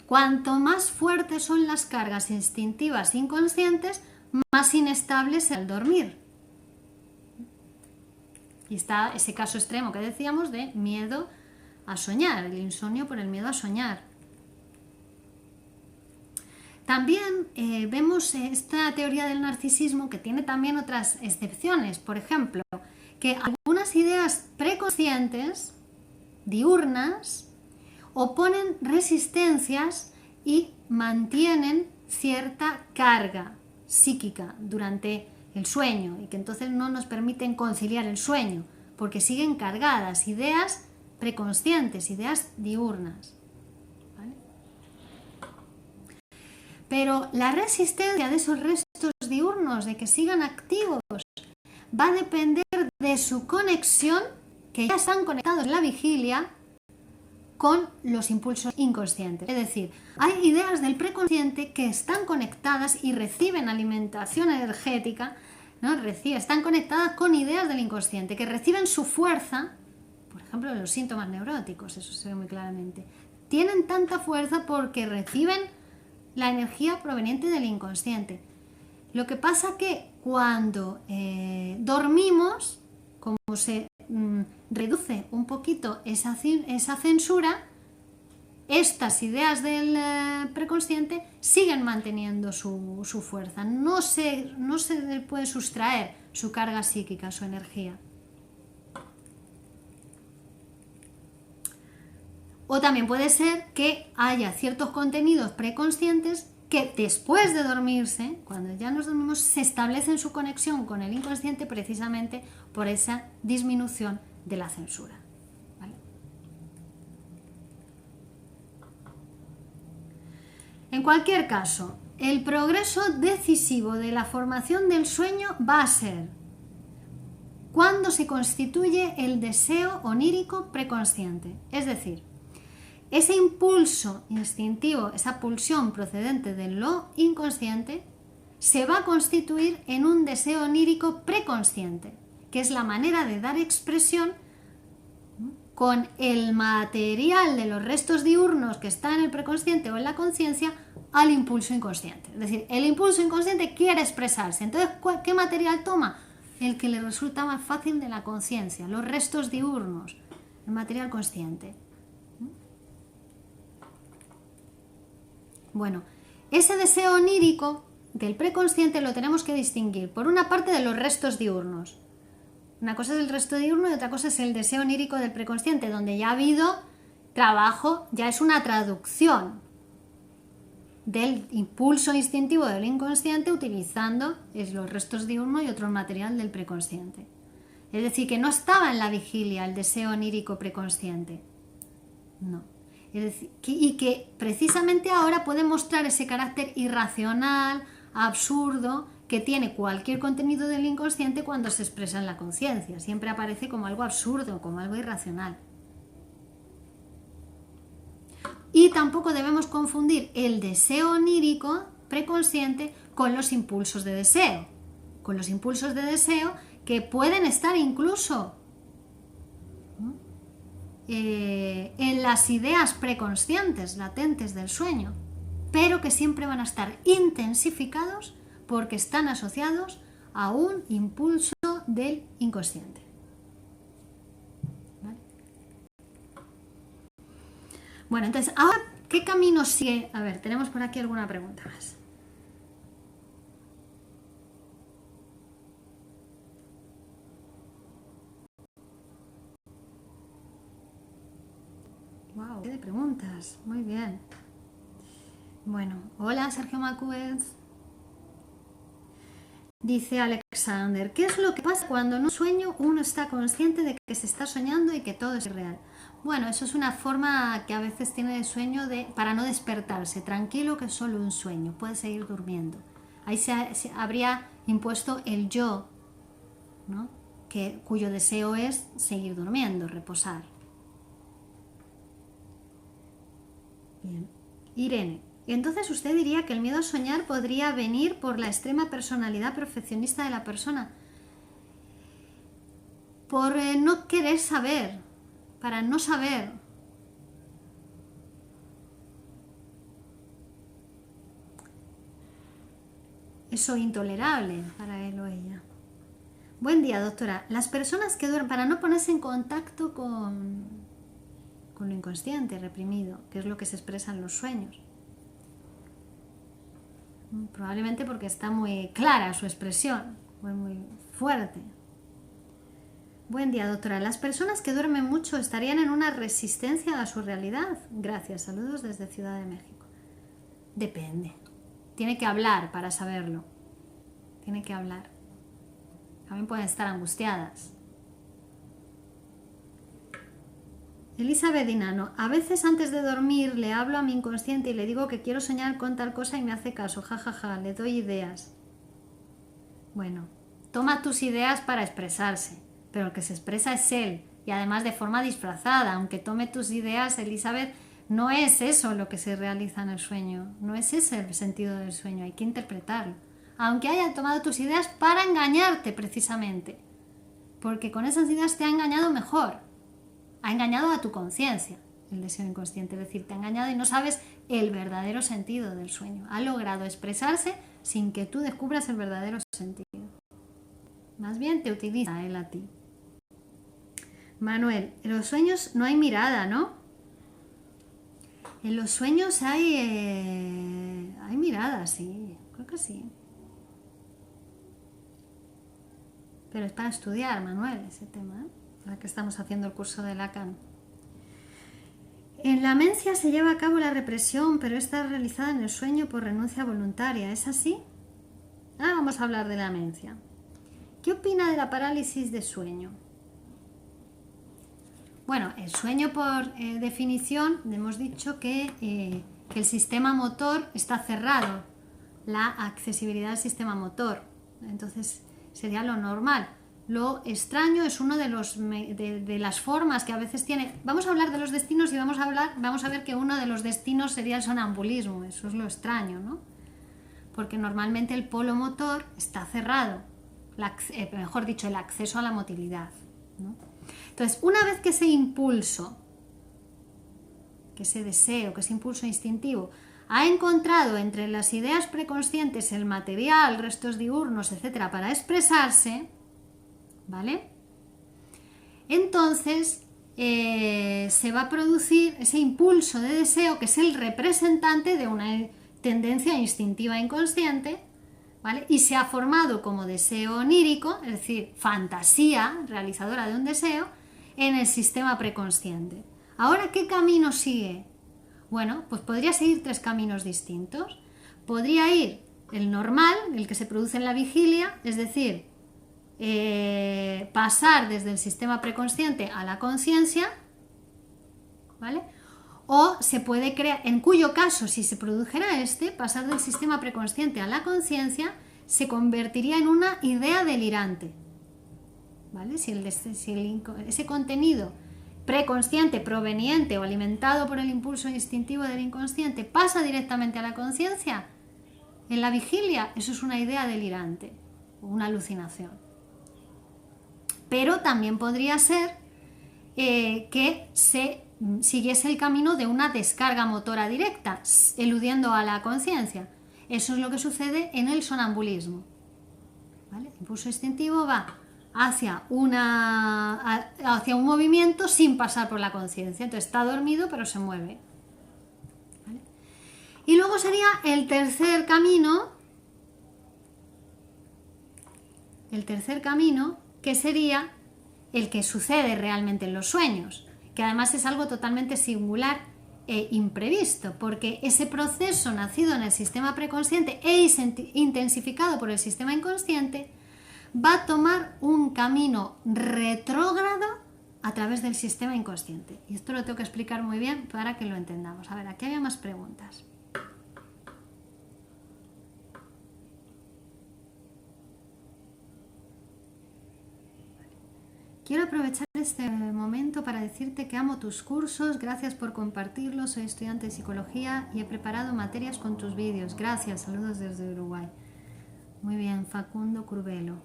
Cuanto más fuertes son las cargas instintivas inconscientes, más inestable es el dormir. Y está ese caso extremo que decíamos de miedo a soñar, el insomnio por el miedo a soñar. También vemos esta teoría del narcisismo que tiene también otras excepciones. Por ejemplo, que algunas ideas preconscientes, diurnas, oponen resistencias y mantienen cierta carga psíquica durante el sueño y que entonces no nos permiten conciliar el sueño porque siguen cargadas, ideas preconscientes, ideas diurnas. ¿Vale? Pero la resistencia de esos restos diurnos, de que sigan activos, va a depender de su conexión, que ya están conectados en la vigilia, con los impulsos inconscientes. Es decir, hay ideas del preconsciente que están conectadas y reciben alimentación energética, ¿no? Están conectadas con ideas del inconsciente, que reciben su fuerza, por ejemplo, los síntomas neuróticos, eso se ve muy claramente. Tienen tanta fuerza porque reciben la energía proveniente del inconsciente. Lo que pasa que cuando dormimos, como se reduce un poquito esa censura, estas ideas del preconsciente siguen manteniendo su fuerza. No se puede sustraer su carga psíquica, su energía. O también puede ser que haya ciertos contenidos preconscientes que después de dormirse, cuando ya nos dormimos, se establecen su conexión con el inconsciente precisamente por esa disminución de la censura. ¿Vale? En cualquier caso, el progreso decisivo de la formación del sueño va a ser cuando se constituye el deseo onírico preconsciente, es decir, ese impulso instintivo, esa pulsión procedente de lo inconsciente, se va a constituir en un deseo onírico preconsciente, que es la manera de dar expresión con el material de los restos diurnos que está en el preconsciente o en la conciencia al impulso inconsciente. Es decir, el impulso inconsciente quiere expresarse. Entonces, ¿qué material toma? El que le resulta más fácil de la conciencia, los restos diurnos, el material consciente. Bueno, ese deseo onírico del preconsciente lo tenemos que distinguir, por una parte, de los restos diurnos. Una cosa es el resto diurno y otra cosa es el deseo onírico del preconsciente, donde ya ha habido trabajo, ya es una traducción del impulso instintivo del inconsciente utilizando los restos diurnos y otro material del preconsciente. Es decir, que no estaba en la vigilia el deseo onírico preconsciente. No. Es decir, y que precisamente ahora puede mostrar ese carácter irracional, absurdo, que tiene cualquier contenido del inconsciente cuando se expresa en la conciencia. Siempre aparece como algo absurdo, como algo irracional. Y tampoco debemos confundir el deseo onírico preconsciente con los impulsos de deseo. Con los impulsos de deseo que pueden estar incluso en las ideas preconscientes, latentes del sueño, pero que siempre van a estar intensificados porque están asociados a un impulso del inconsciente. ¿Vale? Bueno, entonces, ahora, ¿qué camino sigue? A ver, tenemos por aquí alguna pregunta más. Wow, qué de preguntas. Muy bien. Bueno, hola Sergio Macúez. Dice Alexander, ¿qué es lo que pasa cuando en un sueño uno está consciente de que se está soñando y que todo es real? Bueno, eso es una forma que a veces tiene de sueño para no despertarse. Tranquilo, que es solo un sueño, puede seguir durmiendo. Ahí se habría impuesto el yo, ¿no? Cuyo deseo es seguir durmiendo, reposar. Bien. Irene, entonces usted diría que el miedo a soñar podría venir por la extrema personalidad perfeccionista de la persona, por no querer saber, para no saber, eso intolerable para él o ella. Buen día, doctora. Las personas que duermen, para no ponerse en contacto con lo inconsciente, reprimido, que es lo que se expresa en los sueños. Probablemente porque está muy clara su expresión, muy fuerte. Buen día, doctora. ¿Las personas que duermen mucho estarían en una resistencia a su realidad? Gracias, saludos desde Ciudad de México. Depende. Tiene que hablar para saberlo. Tiene que hablar. También pueden estar angustiadas. Elizabeth Dinano, a veces antes de dormir le hablo a mi inconsciente y le digo que quiero soñar con tal cosa y me hace caso, jajaja, le doy ideas. Bueno, toma tus ideas para expresarse, pero el que se expresa es él, y además de forma disfrazada, aunque tome tus ideas, Elizabeth, no es eso lo que se realiza en el sueño, no es ese el sentido del sueño, hay que interpretarlo. Aunque haya tomado tus ideas para engañarte precisamente, porque con esas ideas te ha engañado mejor. Ha engañado a tu conciencia, el deseo inconsciente, es decir, te ha engañado y no sabes el verdadero sentido del sueño. Ha logrado expresarse sin que tú descubras el verdadero sentido. Más bien te utiliza él a ti. Manuel, en los sueños no hay mirada, ¿no? En los sueños hay mirada, sí, creo que sí. Pero es para estudiar, Manuel, ese tema, ¿eh? Ahora que estamos haciendo el curso de Lacan. En la mencia se lleva a cabo la represión, pero está realizada en el sueño por renuncia voluntaria. ¿Es así? Vamos a hablar de la mencia. ¿Qué opina de la parálisis de sueño? Bueno, el sueño por definición, hemos dicho que el sistema motor está cerrado, la accesibilidad del sistema motor. Entonces sería lo normal. Lo extraño es uno de las formas que a veces tiene. Vamos a hablar de los destinos y vamos a ver que uno de los destinos sería el sonambulismo. Eso es lo extraño, ¿no? Porque normalmente el polo motor está cerrado, mejor dicho, el acceso a la motilidad, ¿no? Entonces, una vez que ese impulso, que ese deseo, que ese impulso instintivo ha encontrado entre las ideas preconscientes el material, restos diurnos, etcétera, para expresarse, ¿vale? Entonces se va a producir ese impulso de deseo que es el representante de una tendencia instintiva inconsciente, ¿vale? Y se ha formado como deseo onírico, es decir, fantasía realizadora de un deseo en el sistema preconsciente. Ahora, ¿qué camino sigue? Bueno, pues podría seguir 3 caminos distintos. Podría ir el normal, el que se produce en la vigilia, es decir, pasar desde el sistema preconsciente a la conciencia, ¿vale? O se puede crear, en cuyo caso, si se produjera pasar del sistema preconsciente a la conciencia, se convertiría en una idea delirante, ¿vale? Si ese contenido preconsciente proveniente o alimentado por el impulso instintivo del inconsciente pasa directamente a la conciencia, en la vigilia, eso es una idea delirante, una alucinación. Pero también podría ser que se siguiese el camino de una descarga motora directa, eludiendo a la conciencia. Eso es lo que sucede en el sonambulismo, ¿vale? El impulso instintivo va hacia un movimiento sin pasar por la conciencia. Entonces está dormido pero se mueve, ¿vale? Y luego sería el tercer camino, que sería el que sucede realmente en los sueños, que además es algo totalmente singular e imprevisto, porque ese proceso nacido en el sistema preconsciente e intensificado por el sistema inconsciente va a tomar un camino retrógrado a través del sistema inconsciente. Y esto lo tengo que explicar muy bien para que lo entendamos. A ver, aquí había más preguntas. Quiero aprovechar este momento para decirte que amo tus cursos, gracias por compartirlos, soy estudiante de psicología y he preparado materias con tus vídeos. Gracias, saludos desde Uruguay. Muy bien, Facundo Curvelo.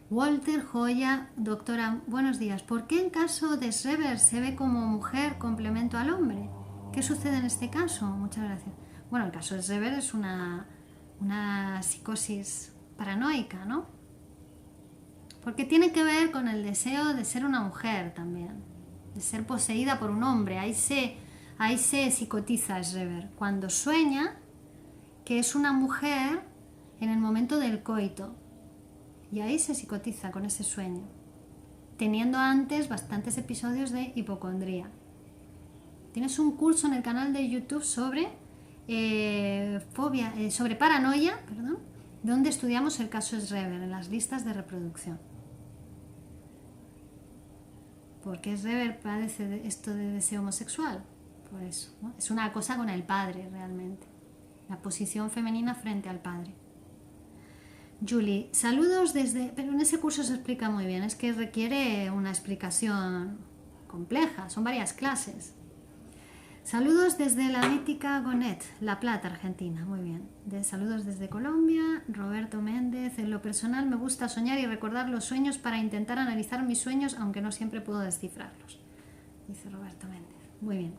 Walter Joya, doctora, buenos días. ¿Por qué en caso de Schreber se ve como mujer complemento al hombre? ¿Qué sucede en este caso? Muchas gracias. Bueno, el caso de Schreber es una una psicosis paranoica, ¿no? Porque tiene que ver con el deseo de ser una mujer también, de ser poseída por un hombre. Ahí se psicotiza Schreber, cuando sueña que es una mujer en el momento del coito. Y ahí se psicotiza con ese sueño, teniendo antes bastantes episodios de hipocondría. Tienes un curso en el canal de YouTube sobre sobre paranoia, donde estudiamos el caso Schreber en las listas de reproducción. ¿Por qué Schreber padece esto de deseo homosexual? Por eso, ¿no? Es una cosa con el padre realmente, la posición femenina frente al padre. Julie, saludos desde... Pero en ese curso se explica muy bien, es que requiere una explicación compleja, son varias clases. Saludos desde la mítica Gonet, La Plata, Argentina, muy bien. Saludos desde Colombia, Roberto Méndez. En lo personal me gusta soñar y recordar los sueños para intentar analizar mis sueños, aunque no siempre puedo descifrarlos, dice Roberto Méndez. Muy bien.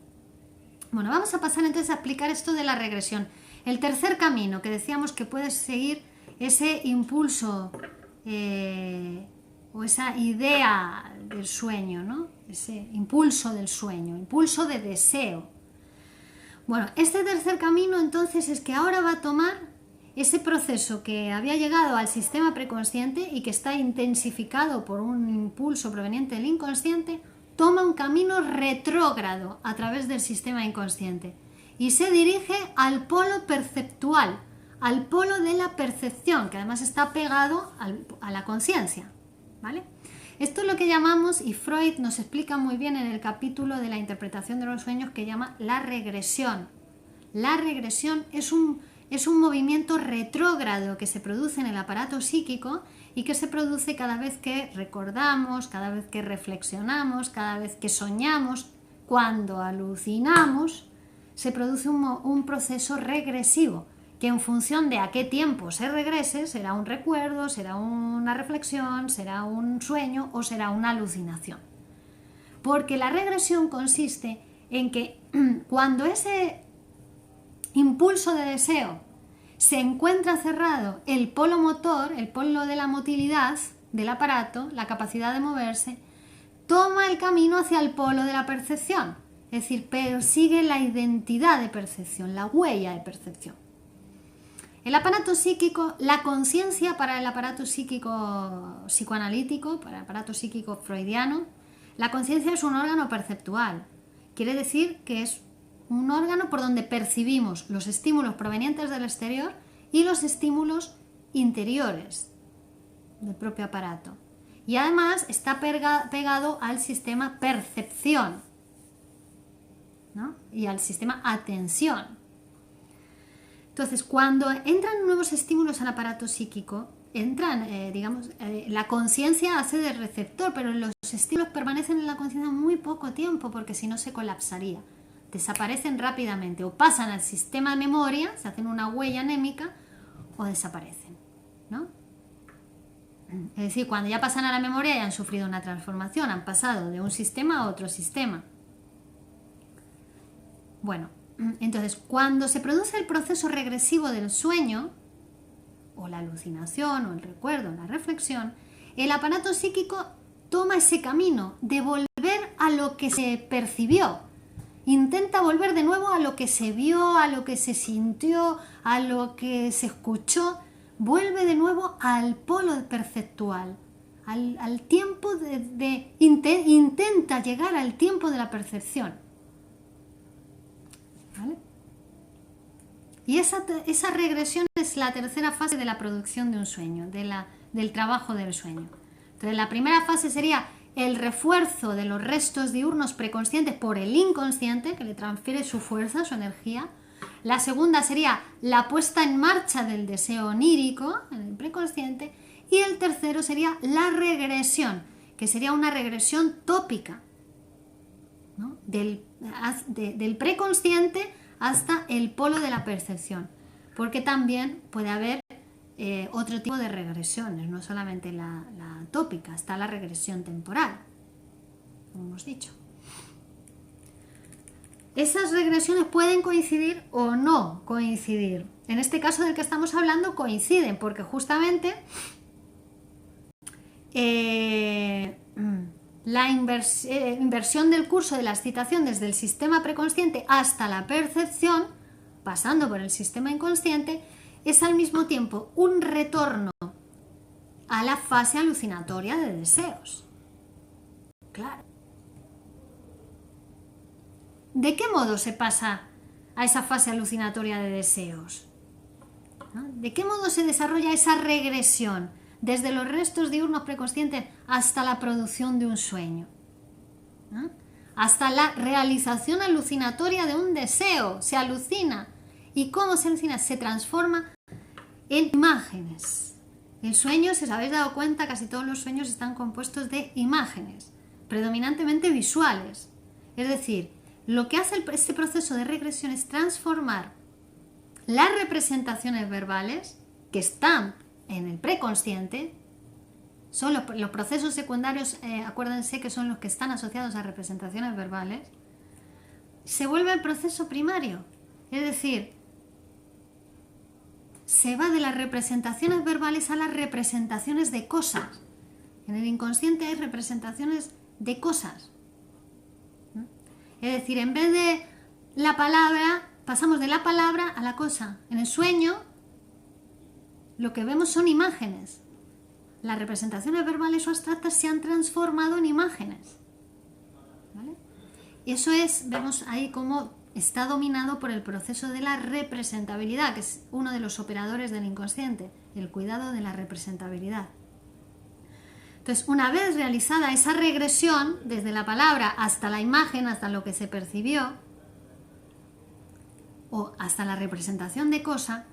Bueno, vamos a pasar entonces a explicar esto de la regresión. El tercer camino que decíamos que puedes seguir ese impulso o esa idea del sueño, ¿no? Ese impulso del sueño, impulso de deseo. Bueno, este tercer camino entonces es que ahora va a tomar ese proceso que había llegado al sistema preconsciente y que está intensificado por un impulso proveniente del inconsciente, toma un camino retrógrado a través del sistema inconsciente y se dirige al polo perceptual, al polo de la percepción, que además está pegado a la conciencia, ¿vale? Esto es lo que llamamos, y Freud nos explica muy bien en el capítulo de la interpretación de los sueños, que llama la regresión. La regresión es un movimiento retrógrado que se produce en el aparato psíquico y que se produce cada vez que recordamos, cada vez que reflexionamos, cada vez que soñamos, cuando alucinamos, se produce un proceso regresivo, que en función de a qué tiempo se regrese, será un recuerdo, será una reflexión, será un sueño o será una alucinación. Porque la regresión consiste en que cuando ese impulso de deseo se encuentra cerrado, el polo motor, el polo de la motilidad del aparato, la capacidad de moverse, toma el camino hacia el polo de la percepción, es decir, persigue la identidad de percepción, la huella de percepción. El aparato psíquico, la conciencia para el aparato psíquico psicoanalítico, para el aparato psíquico freudiano, la conciencia es un órgano perceptual. Quiere decir que es un órgano por donde percibimos los estímulos provenientes del exterior y los estímulos interiores del propio aparato. Y además está pegado al sistema percepción, ¿no? Y al sistema atención. Entonces, cuando entran nuevos estímulos al aparato psíquico, la conciencia hace de receptor, pero los estímulos permanecen en la conciencia muy poco tiempo, porque si no se colapsaría. Desaparecen rápidamente, o pasan al sistema de memoria, se hacen una huella anémica, o desaparecen, ¿no? Es decir, cuando ya pasan a la memoria ya han sufrido una transformación, han pasado de un sistema a otro sistema. Bueno, entonces, cuando se produce el proceso regresivo del sueño, o la alucinación, o el recuerdo, o la reflexión, el aparato psíquico toma ese camino de volver a lo que se percibió. Intenta volver de nuevo a lo que se vio, a lo que se sintió, a lo que se escuchó. Vuelve de nuevo al polo perceptual, al tiempo intenta llegar al tiempo de la percepción. ¿Vale? Y esa regresión es la tercera fase de la producción de un sueño, del trabajo del sueño. Entonces, la primera fase sería el refuerzo de los restos diurnos preconscientes por el inconsciente, que le transfiere su fuerza, su energía. La segunda sería la puesta en marcha del deseo onírico en el preconsciente. Y el tercero sería la regresión, que sería una regresión tópica, ¿no? Del preconsciente hasta el polo de la percepción, porque también puede haber otro tipo de regresiones, no solamente la tópica, está la regresión temporal, como hemos dicho. esas regresiones pueden coincidir o no coincidir. En este caso del que estamos hablando coinciden, porque justamente la inversión del curso de la excitación desde el sistema preconsciente hasta la percepción, pasando por el sistema inconsciente, es al mismo tiempo un retorno a la fase alucinatoria de deseos. Claro. ¿De qué modo se pasa a esa fase alucinatoria de deseos? ¿No? ¿De qué modo se desarrolla esa regresión desde los restos diurnos preconscientes hasta la producción de un sueño? ¿No? Hasta la realización alucinatoria de un deseo. Se alucina. ¿Y cómo se alucina? Se transforma en imágenes. El sueño, si os habéis dado cuenta, casi todos los sueños están compuestos de imágenes, predominantemente visuales. Es decir, lo que hace este proceso de regresión es transformar las representaciones verbales que están en el preconsciente. Son los procesos secundarios, acuérdense que son los que están asociados a representaciones verbales. Se vuelve el proceso primario, es decir, se va de las representaciones verbales a las representaciones de cosas. En el inconsciente hay representaciones de cosas. Es decir, en vez de la palabra, pasamos de la palabra a la cosa. En el sueño, lo que vemos son imágenes. Las representaciones verbales o abstractas se han transformado en imágenes. ¿Vale? Eso es, vemos ahí cómo está dominado por el proceso de la representabilidad, que es uno de los operadores del inconsciente, el cuidado de la representabilidad. Entonces, una vez realizada esa regresión, desde la palabra hasta la imagen, hasta lo que se percibió, o hasta la representación de cosa,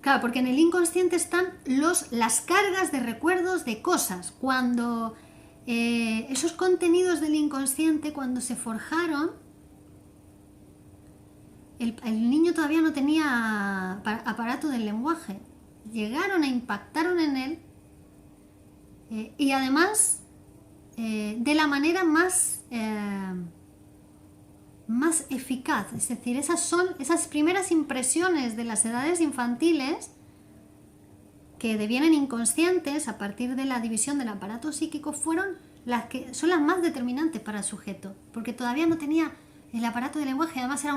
claro, porque en el inconsciente están las cargas de recuerdos de cosas. Cuando esos contenidos del inconsciente, cuando se forjaron, el niño todavía no tenía aparato del lenguaje. Llegaron e impactaron en él y además de la manera más eficaz. Es decir, esas son esas primeras impresiones de las edades infantiles que devienen inconscientes a partir de la división del aparato psíquico, fueron son las más determinantes para el sujeto, porque todavía no tenía el aparato de lenguaje. Además era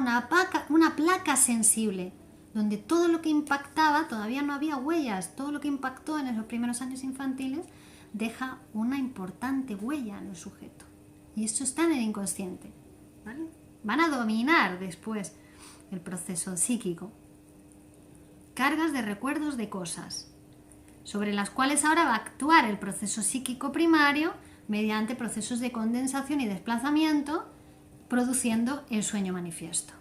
una placa sensible, donde todo lo que impactaba, todavía no había huellas, todo lo que impactó en esos primeros años infantiles deja una importante huella en el sujeto. Y eso está en el inconsciente, ¿vale? Van a dominar después el proceso psíquico. Cargas de recuerdos de cosas, sobre las cuales ahora va a actuar el proceso psíquico primario mediante procesos de condensación y desplazamiento, produciendo el sueño manifiesto.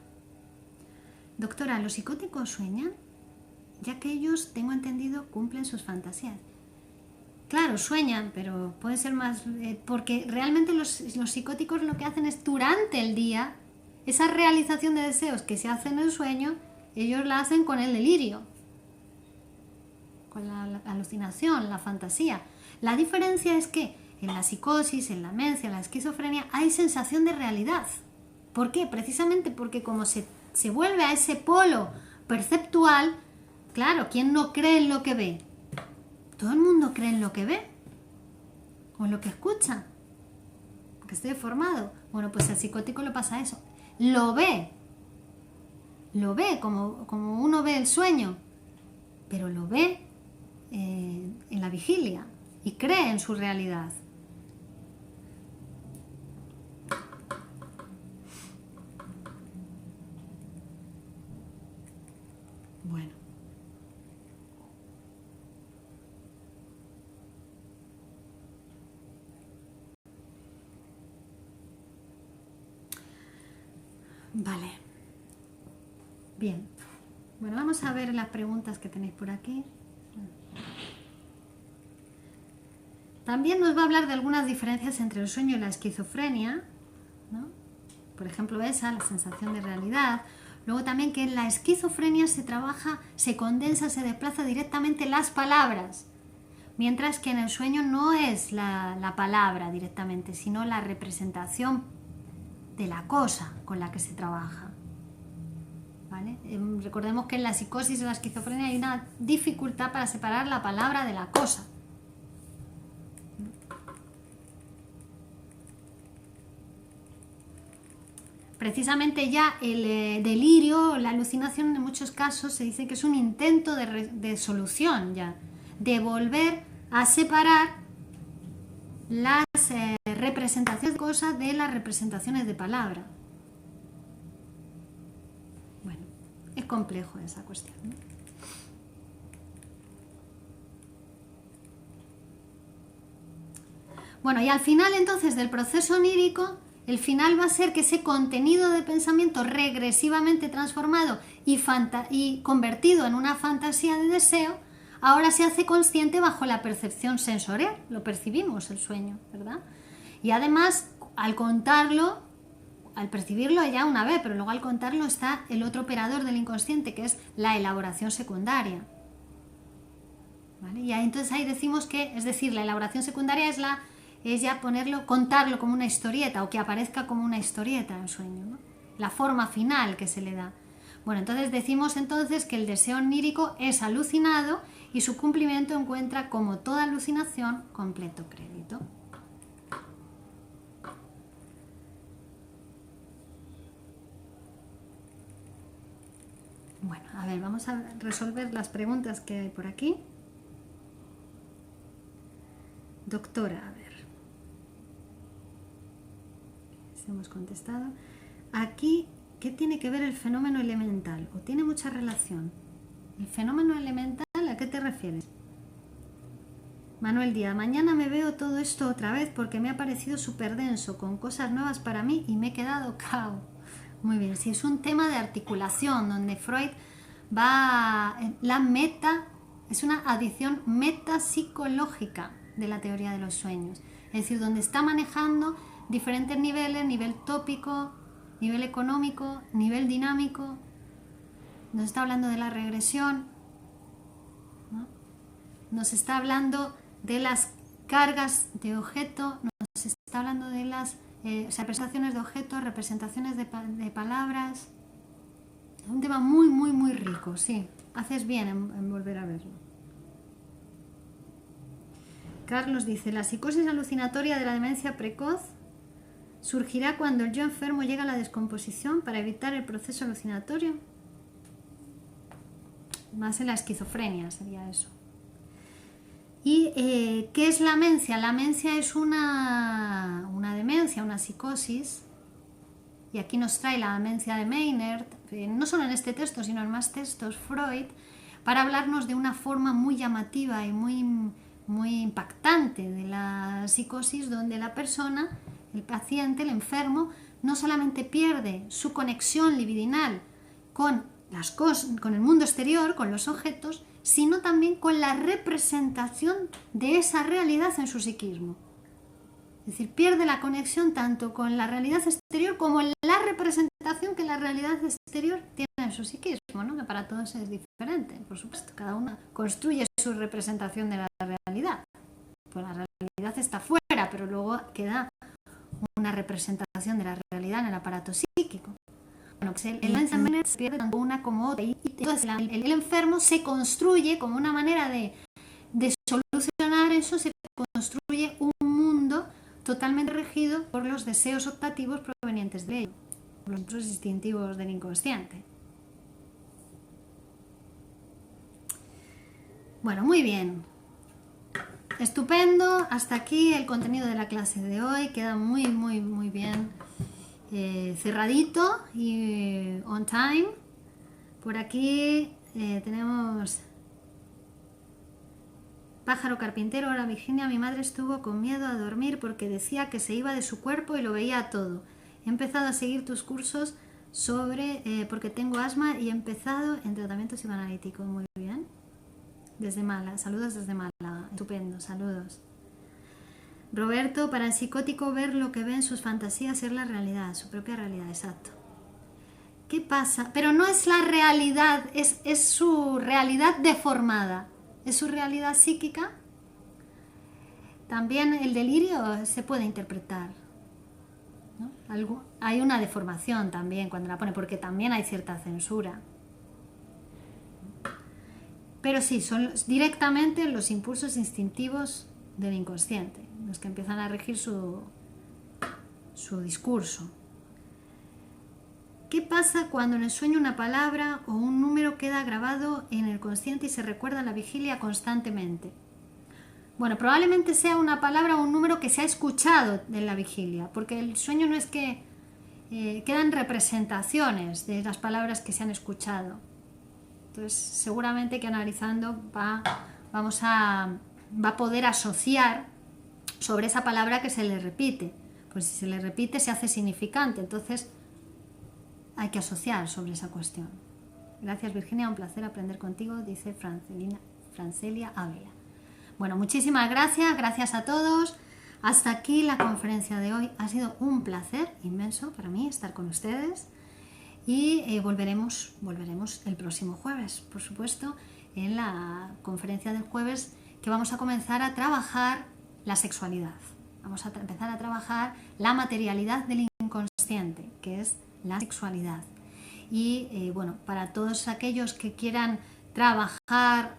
Doctora, ¿los psicóticos sueñan? Ya que ellos, tengo entendido, cumplen sus fantasías. Claro, sueñan, pero puede ser más... porque realmente los psicóticos lo que hacen es durante el día, esa realización de deseos que se hace en el sueño, ellos la hacen con el delirio, con la alucinación, la fantasía. La diferencia es que en la psicosis, en la demencia, en la esquizofrenia, hay sensación de realidad. ¿Por qué? Precisamente porque como se vuelve a ese polo perceptual, claro, ¿quién no cree en lo que ve? Todo el mundo cree en lo que ve o en lo que escucha, porque esté deformado. Bueno, pues al psicótico le pasa eso. Lo ve como uno ve el sueño, pero lo ve en la vigilia y cree en su realidad. Bueno. Vale. Bien. Bueno, vamos a ver las preguntas que tenéis por aquí. También nos va a hablar de algunas diferencias entre el sueño y la esquizofrenia, ¿no? Por ejemplo, esa, la sensación de realidad. Luego también que en la esquizofrenia se trabaja, se condensa, se desplaza directamente las palabras, mientras que en el sueño no es la palabra directamente, sino la representación de la cosa con la que se trabaja. ¿Vale? Recordemos que en la psicosis y la esquizofrenia hay una dificultad para separar la palabra de la cosa. Precisamente ya el delirio, la alucinación en muchos casos se dice que es un intento de solución ya, de volver a separar las representaciones de cosas de las representaciones de palabra. Bueno, es complejo esa cuestión, ¿no? Bueno, y al final entonces del proceso onírico, el final va a ser que ese contenido de pensamiento regresivamente transformado y convertido en una fantasía de deseo, ahora se hace consciente bajo la percepción sensorial. Lo percibimos, el sueño, ¿verdad? Y además, al contarlo, al percibirlo ya una vez, pero luego al contarlo está el otro operador del inconsciente, que es la elaboración secundaria. ¿Vale? Y entonces ahí decimos que, es decir, la elaboración secundaria es ya contarlo como una historieta, o que aparezca como una historieta en el sueño, ¿no? La forma final que se le da. Bueno, entonces decimos entonces que el deseo onírico es alucinado y su cumplimiento encuentra, como toda alucinación, completo crédito. Bueno, a ver, vamos a resolver las preguntas que hay por aquí. Doctora, a ver. Si hemos contestado. Aquí, ¿qué tiene que ver el fenómeno elemental? ¿O tiene mucha relación? ¿El fenómeno elemental a qué te refieres? Manuel Díaz, mañana me veo todo esto otra vez porque me ha parecido súper denso, con cosas nuevas para mí y me he quedado cao. Muy bien, si es un tema de articulación donde Freud va... La meta es una adición metapsicológica de la teoría de los sueños. Es decir, donde está manejando diferentes niveles, nivel tópico, nivel económico, nivel dinámico. Nos está hablando de la regresión, ¿no? Nos está hablando de las cargas de objeto, nos está hablando de las representaciones de objetos, representaciones de palabras. Es un tema muy, muy, muy rico, sí. Haces bien en volver a verlo. Carlos dice, la psicosis alucinatoria de la demencia precoz surgirá cuando el yo enfermo llega a la descomposición para evitar el proceso alucinatorio. Más en la esquizofrenia sería eso. ¿Y qué es la mencia? La mencia es una demencia, una psicosis, y aquí nos trae la demencia de Maynard, no solo en este texto, sino en más textos, Freud, para hablarnos de una forma muy llamativa y muy impactante de la psicosis, donde la persona, el paciente, el enfermo, no solamente pierde su conexión libidinal con el mundo exterior, con los objetos, sino también con la representación de esa realidad en su psiquismo. Es decir, pierde la conexión tanto con la realidad exterior como en la representación que la realidad exterior tiene en su psiquismo, ¿no? Que para todos es diferente, por supuesto. Cada uno construye su representación de la realidad. Pues la realidad está fuera, pero luego queda una representación de la realidad en el aparato psíquico. Bueno, pues el enfermo se pierde tanto una como otra. Y entonces el enfermo se construye como una manera de solucionar eso, se construye un mundo totalmente regido por los deseos optativos provenientes de ello, por los centros instintivos del inconsciente. Bueno, muy bien. Estupendo. Hasta aquí el contenido de la clase de hoy. Queda muy, muy, muy bien cerradito y on time. Por aquí tenemos... Pájaro carpintero, ahora Virginia, mi madre estuvo con miedo a dormir porque decía que se iba de su cuerpo y lo veía todo. He empezado a seguir tus cursos porque tengo asma y he empezado en tratamiento psicoanalítico. Muy bien. Desde Málaga, saludos desde Málaga. Estupendo, saludos. Roberto, para el psicótico ver lo que ve en sus fantasías es la realidad, su propia realidad, exacto. ¿Qué pasa? Pero no es la realidad, es su realidad deformada. Es su realidad psíquica. También el delirio se puede interpretar, ¿no? hay una deformación también cuando la pone, porque también hay cierta censura. Pero sí, son directamente los impulsos instintivos del inconsciente los que empiezan a regir su discurso. ¿Qué pasa cuando en el sueño una palabra o un número queda grabado en el consciente y se recuerda en la vigilia constantemente? Bueno, probablemente sea una palabra o un número que se ha escuchado en la vigilia, porque el sueño no es que quedan representaciones de las palabras que se han escuchado. Entonces, seguramente que analizando va a poder asociar sobre esa palabra que se le repite. Pues si se le repite se hace significante, entonces hay que asociar sobre esa cuestión. Gracias, Virginia, un placer aprender contigo, dice Francelia Ávila. Bueno, muchísimas gracias a todos. Hasta aquí la conferencia de hoy. Ha sido un placer inmenso para mí estar con ustedes y volveremos el próximo jueves, por supuesto, en la conferencia del jueves, que vamos a comenzar a trabajar la sexualidad. Vamos a empezar a trabajar la materialidad del inconsciente, que es la sexualidad. Y bueno, para todos aquellos que quieran trabajar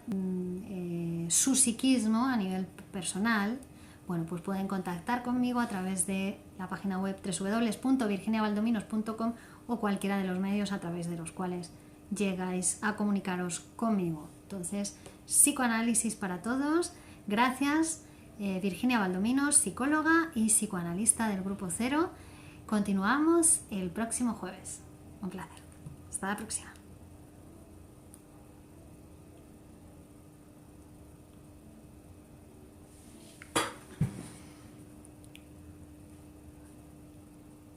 su psiquismo a nivel personal, bueno, pues pueden contactar conmigo a través de la página web www.virginiavaldominos.com o cualquiera de los medios a través de los cuales llegáis a comunicaros conmigo. Entonces, psicoanálisis para todos. Gracias, Virginia Valdominos, psicóloga y psicoanalista del Grupo Cero. Continuamos el próximo jueves. Un placer. Hasta la próxima.